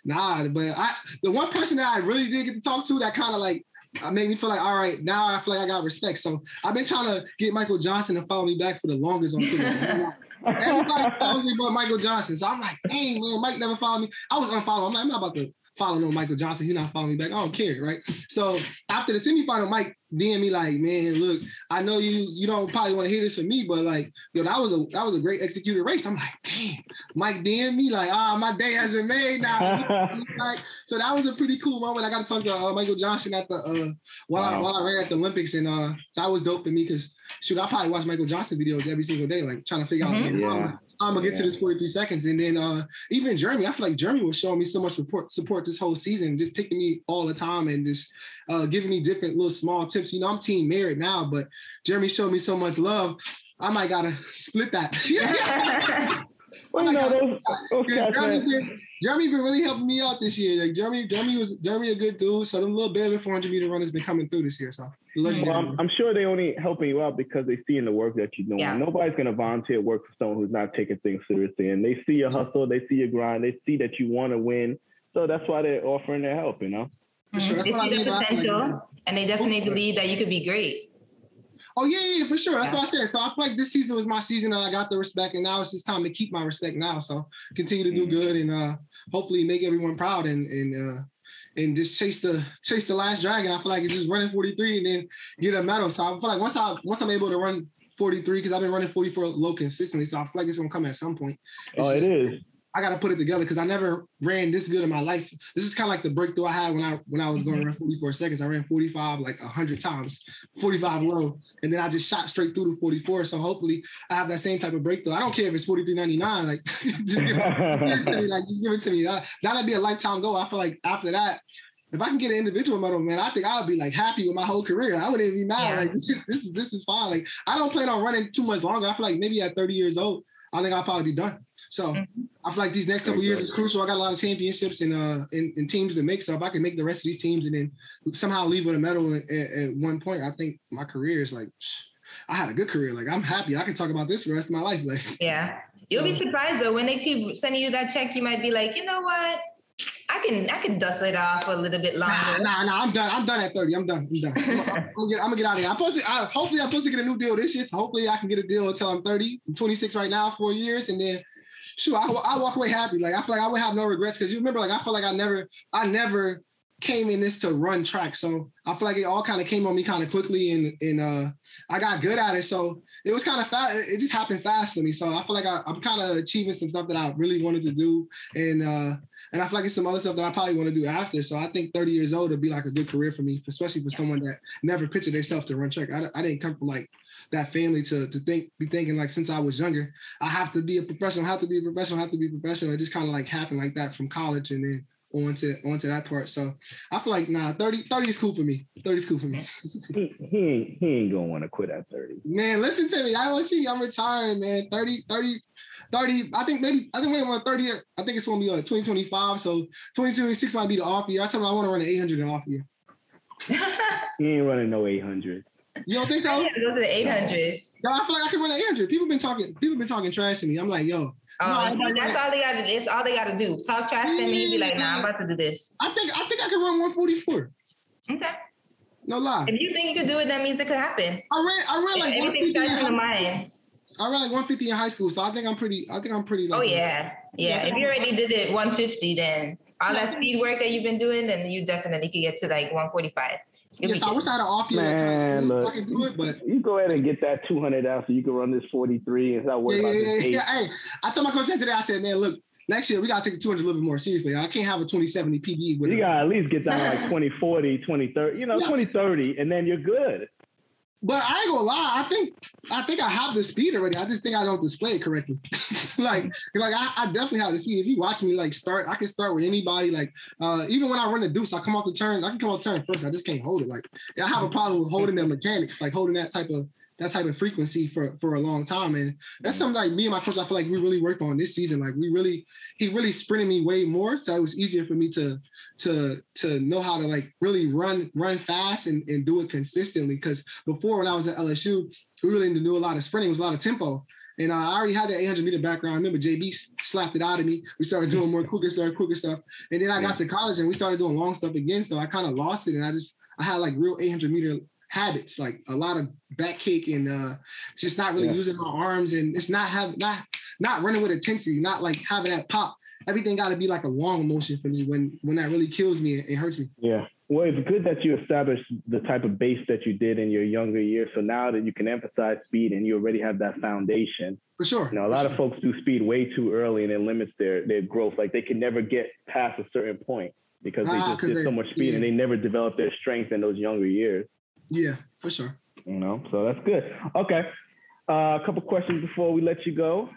S3: the one person that I really did get to talk to that kind of like made me feel like, all right, now I feel like I got respect. So I've been trying to get Michael Johnson to follow me back for the longest on Twitter. Everybody follows me but Michael Johnson. So I'm like, dang, man, Mike never followed me. I was unfollowing. I'm like, I'm not about to follow no Michael Johnson. You're not following me back. I don't care, right? So after the semifinal, Mike DM me like, man, look, I know you don't probably want to hear this from me, but like, yo, that was a great executed race. I'm like, damn, Mike DM me like, my day has been made now. Like, so that was a pretty cool moment. I got to talk to Michael Johnson at the while I ran at the Olympics, and that was dope for me because shoot, I probably watch Michael Johnson videos every single day, like trying to figure out how I'm gonna get to this 43 seconds. And then even Jeremy, I feel like Jeremy was showing me so much support this whole season, just picking me all the time and just giving me different little small tips. You know, I'm team merit now, but Jeremy showed me so much love. I might gotta split that.
S1: Well, you know, those
S3: Jeremy been really helping me out this year. Like Jeremy a good dude. So them little barely 400 meter runners been coming through this year. So
S1: I'm sure they only helping you out because they see in the work that you're doing. Yeah. Nobody's gonna volunteer work for someone who's not taking things seriously. And they see your hustle, they see your grind, they see that you want to win. So that's why they're offering their help. You know,
S2: sure. They see the potential, and they definitely believe that you could be great.
S3: Oh, yeah, for sure. That's what I said. So I feel like this season was my season and I got the respect, and now it's just time to keep my respect now. So continue to do good and hopefully make everyone proud and just chase the last dragon. I feel like it's just running 43 and then get a medal. So I feel like once I'm able to run 43, because I've been running 44 low consistently, so I feel like it's gonna come at some point.
S1: It is.
S3: I got to put it together because I never ran this good in my life. This is kind of like the breakthrough I had when I was going to run 44 seconds. I ran 45 like 100 times, 45 low, and then I just shot straight through to 44. So hopefully I have that same type of breakthrough. I don't care if it's 43.99. Like just give it to me. Like just give it to me. That'd be a lifetime goal. I feel like after that, if I can get an individual medal, man, I think I'll be like happy with my whole career. I wouldn't even be mad. Like this is fine. Like I don't plan on running too much longer. I feel like maybe at 30 years old, I think I'll probably be done. So I feel like these next couple of years is crucial. I got a lot of championships and teams to make. So if I can make the rest of these teams and then somehow leave with a medal at one point, I think my career is like, I had a good career. Like I'm happy. I can talk about this for the rest of my life. Like
S2: you'll be surprised though when they keep sending you that check. You might be like, you know what? I can dust it off a little bit longer.
S3: Nah. I'm done at 30. I'm done. I'm gonna get out of here. Hopefully I'm supposed to get a new deal this year. So hopefully I can get a deal until I'm 30. I'm 26 right now, 4 years, and then sure, I walk away happy. Like I feel like I would have no regrets because you remember, like I feel like I never came in this to run track. So I feel like it all kind of came on me kind of quickly, and I got good at it. So it was kind of fast. It just happened fast for me. So I feel like I'm kind of achieving some stuff that I really wanted to do, and I feel like it's some other stuff that I probably want to do after. So I think 30 years old would be like a good career for me, especially for someone that never pictured themselves to run track. I didn't come from like that family to be thinking like since I was younger, I have to be a professional, have to be a professional. It just kind of like happened like that from college and then onto that part. So I feel like 30 is cool for me. 30 is cool for me.
S1: He ain't gonna want to quit at 30.
S3: Man, listen to me. I'm retiring, man. 30. I think when I'm on 30, I think it's gonna be like 2025. So 2026 might be the off year. I told him I want to run an 800 in off year.
S1: He ain't running no 800.
S3: You don't think so?
S2: Yeah, those are the 800.
S3: No, I feel like I can run an 800. People been talking trash to me. I'm like, yo.
S2: That's all they got to do. It's all they got to do. Talk trash to me. Be like, nah, I'm about to do this.
S3: I think I can run 144.
S2: Okay.
S3: No lie.
S2: If you think you could do it, that means it could happen.
S3: I ran like
S2: everything starts in the mind.
S3: I ran like 150 in high school, so I think I'm pretty. Like,
S2: oh yeah. If you already did it 150, then all that speed work that you've been doing, then you definitely could get to like 145.
S3: Yes, I wish I had an off year.
S1: Man, look,
S3: I can do it, but
S1: you go ahead and get that 200 out so you can run this 43 and start worrying about this.
S3: Yeah. Hey, I told my coach today. I said, man, look, next year we gotta take the 200 a little bit more seriously. I can't have a 2070 PD.
S1: You gotta at least get down to like 2040, 2030. 2030, and then you're good.
S3: But I ain't gonna lie. I think I have the speed already. I just think I don't display it correctly. like I definitely have the speed. If you watch me like start, I can start with anybody. Like even when I run the deuce, I can come off the turn first. I just can't hold it. Like I have a problem with holding the mechanics, like holding that type of frequency for a long time. And that's something like me and my coach, I feel like we really worked on this season. Like he really sprinted me way more. So it was easier for me to know how to like really run fast and do it consistently. Because before when I was at LSU, we really didn't do a lot of sprinting. It was a lot of tempo. And I already had that 800 meter background. I remember JB slapped it out of me. We started doing more quicker stuff. And then I got to college and we started doing long stuff again. So I kind of lost it. And I had like real 800 meter habits, like a lot of back kick and just not really using my arms, and it's not running with intensity, not like having that pop. everything got to be like a long emotion for me when that really kills me and hurts me.
S1: Yeah. Well, it's good that you established the type of base that you did in your younger years. So now that you can emphasize speed and you already have that foundation.
S3: For sure.
S1: You know, a lot of folks do speed way too early and it limits their growth. Like they can never get past a certain point because they just did so much speed and they never develop their strength in those younger years.
S3: Yeah, for sure.
S1: You know, so that's good. Okay. A couple questions before we let you go.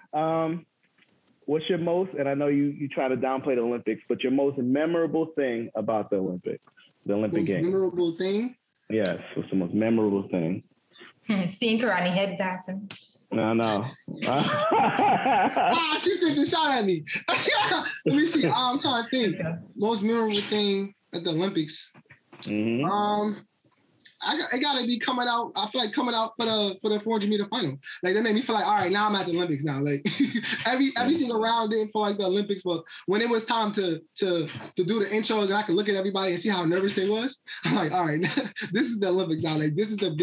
S1: What's your most, and I know you try to downplay the Olympics, but your most memorable thing about the Olympics, the Olympic Games?
S3: Memorable thing?
S1: Yes, what's the most memorable thing?
S2: Seeing Karate head dancing.
S1: No.
S3: She sent the shot at me. Let me see. I'm trying to think. Most memorable thing at the Olympics.
S1: Mm-hmm.
S3: It gotta be coming out. I feel like coming out for the 400 meter final. Like that made me feel like, all right, now I'm at the Olympics now. Like every single round didn't feel like the Olympics, but when it was time to do the intros and I could look at everybody and see how nervous they was, I'm like, all right, this is the Olympics now. Like this is the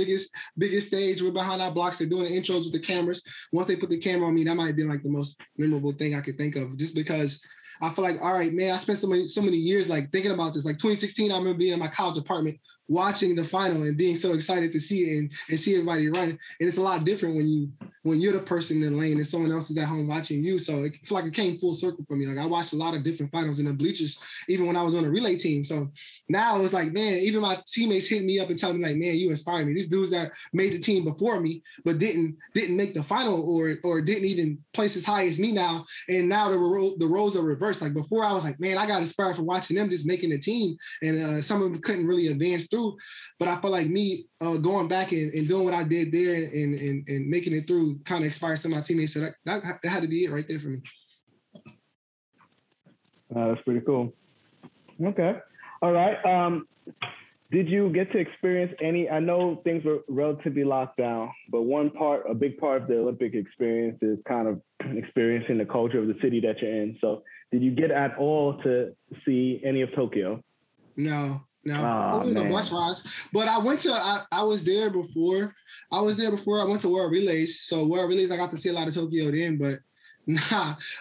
S3: biggest stage. We're behind our blocks. They're doing the intros with the cameras. Once they put the camera on me, that might be like the most memorable thing I could think of, just because I feel like, all right, man, I spent so many years like thinking about this. Like 2016, I remember being in my college apartment watching the final and being so excited to see it and see everybody run. And it's a lot different when you're the person in the lane and someone else is at home watching you. So it feel like it came full circle for me. Like I watched a lot of different finals in the bleachers, even when I was on a relay team. So now it was like, man, even my teammates hit me up and telling me like, man, you inspired me. These dudes that made the team before me, but didn't make the final or didn't even place as high as me now. And now the roles are reversed. Like before I was like, man, I got inspired from watching them just making the team. And some of them couldn't really advance through. But I feel like me going back and doing what I did there and making it through kind of inspired some of my teammates. So that had to be it right there for me.
S1: That's pretty cool. Okay. All right. Did you get to experience any, I know things were relatively locked down, but a big part of the Olympic experience is kind of experiencing the culture of the city that you're in. So did you get at all to see any of Tokyo?
S3: No. Only the bus rides. But I went to, I was there before. I went to World Relays. So World Relays, I got to see a lot of Tokyo then, but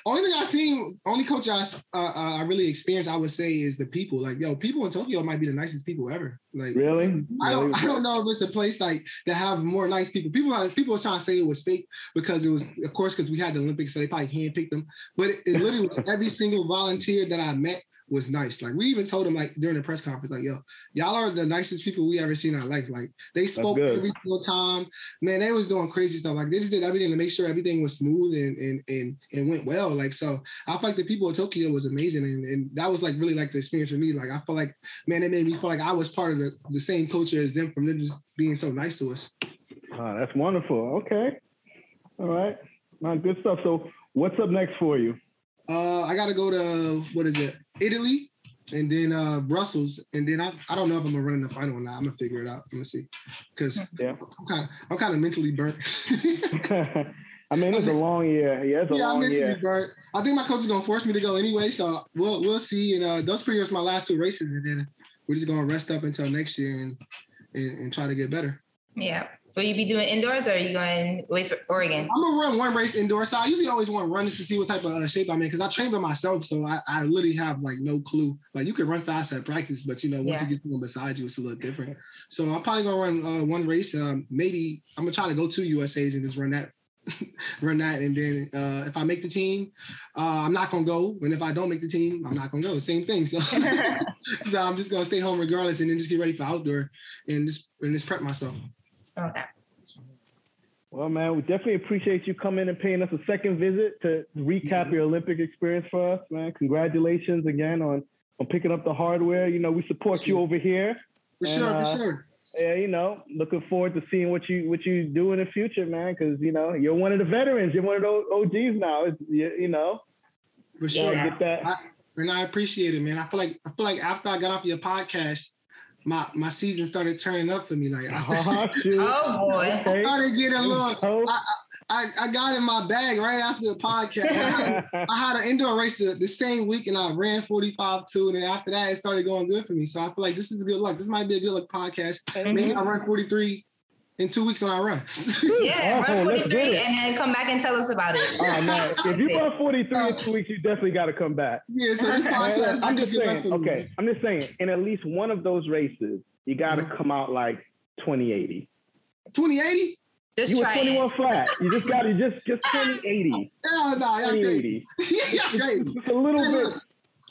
S3: only culture I really experienced, I would say, is the people. Like, yo, people in Tokyo might be the nicest people ever. Like,
S1: really?
S3: I don't know if it's a place like that have more nice people. People are trying to say it was fake because it was, of course, because we had the Olympics, so they probably handpicked them. But it literally was every single volunteer that I met was nice. Like we even told them like during the press conference, like, yo, y'all are the nicest people we ever seen in our life. Like they spoke every single time. Man, they was doing crazy stuff. Like they just did everything to make sure everything was smooth and went well. Like, so I feel like the people in Tokyo was amazing. And that was like really like the experience for me. Like I feel like, man, it made me feel like I was part of the same culture as them from them just being so nice to us.
S1: Oh, that's wonderful. Okay. All right. Good stuff. So what's up next for you?
S3: I got to go to, Italy, and then Brussels, and then I don't know if I'm gonna run in the final or not. I'm gonna figure it out. I'm gonna see, because I'm kind of mentally burnt.
S1: I mean, it's a long year. Yeah,
S3: I'm mentally burnt. I think my coach is gonna force me to go anyway, so we'll see. And those pretty much my last two races, and then we're just gonna rest up until next year and try to get better.
S2: Yeah. Will you be doing indoors or are you going away for Oregon?
S3: I'm going to run one race indoors. So I usually always want to run just to see what type of shape I'm in because I train by myself. So I literally have like no clue. Like you can run fast at practice, but once you get someone beside you, it's a little different. So I'm probably going to run one race. Maybe I'm going to try to go 2 USAs and just run that. And then if I make the team, I'm not going to go. And if I don't make the team, I'm not going to go. Same thing. So, so I'm just going to stay home regardless and then just get ready for outdoor and just prep myself.
S2: Okay.
S1: Well, man, we definitely appreciate you coming and paying us a second visit to recap your Olympic experience for us, man. Congratulations again on picking up the hardware. We support you over here.
S3: For sure.
S1: Yeah, looking forward to seeing what you do in the future, man, because, you're one of the veterans. You're one of those OGs now.
S3: For sure.
S1: Get that.
S3: I appreciate it, man. I feel like after I got off your podcast, my season started turning up for me. Like
S2: oh boy,
S3: I started getting a little. I got in my bag right after the podcast. I had an indoor race the same week, and I ran 45.2, and then after that, it started going good for me. So I feel like this is a good luck. This might be a good luck podcast. Maybe I run 43 in 2 weeks when I run.
S2: Yeah, run 43 and then come back and tell us about it.
S1: Oh man, if you run 43 in 2 weeks, you definitely got to come back.
S3: Yeah, so this podcast,
S1: I'm just saying. Okay, I'm just saying. In at least one of those races, you got to come out like 2080.
S3: 2080.
S2: Just
S1: you were
S2: try
S1: 21
S2: it.
S1: flat. You just got to just 2080.
S3: Hell no, y'all crazy. Y'all crazy.
S1: Just a little bit.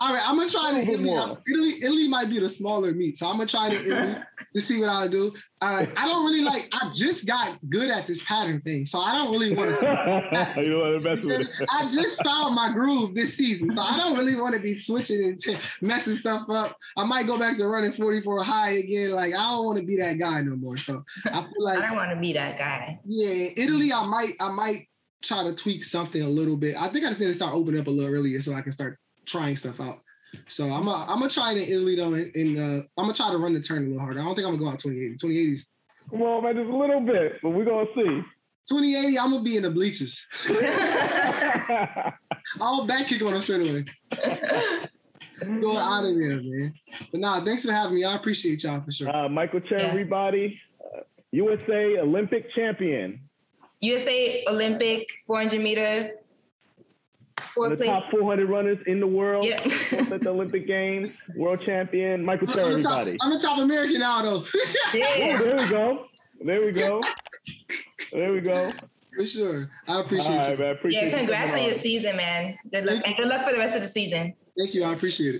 S3: All right, I'm gonna try to Italy. Italy might be the smaller meet, so I'm gonna try to Italy to see what I'll do. I don't really I just got good at this pattern thing, so I don't really want to.
S1: You want to mess with it.
S3: I just found my groove this season, so I don't really want to be switching and messing stuff up. I might go back to running 44 high again. Like I don't want to be that guy no more. So I feel like
S2: I don't want to be that guy.
S3: Yeah, Italy, I might try to tweak something a little bit. I think I just need to start opening up a little earlier so I can start trying stuff out. So I'm gonna try it in Italy though, and I'm gonna try to run the turn a little harder. I don't think I'm gonna go out 2080. 2080s.
S1: Come on, man, just a little bit, but we're gonna see.
S3: 2080, I'm gonna be in the bleachers. I'll back kick on a straightaway. Going out of there, man. But nah, thanks for having me. I appreciate y'all for sure.
S1: Michal Cherry, everybody. USA Olympic champion.
S2: USA Olympic 400 meter.
S1: The top 400 runners in the world at the Olympic Games, world champion, Michal Cherry, everybody.
S3: I'm the top American now, though.
S2: Yeah.
S1: Oh, there we go.
S3: For sure. I appreciate you.
S1: Man,
S2: congrats on your season, man. Good luck. And good luck for the rest of the season.
S3: Thank you. I appreciate it.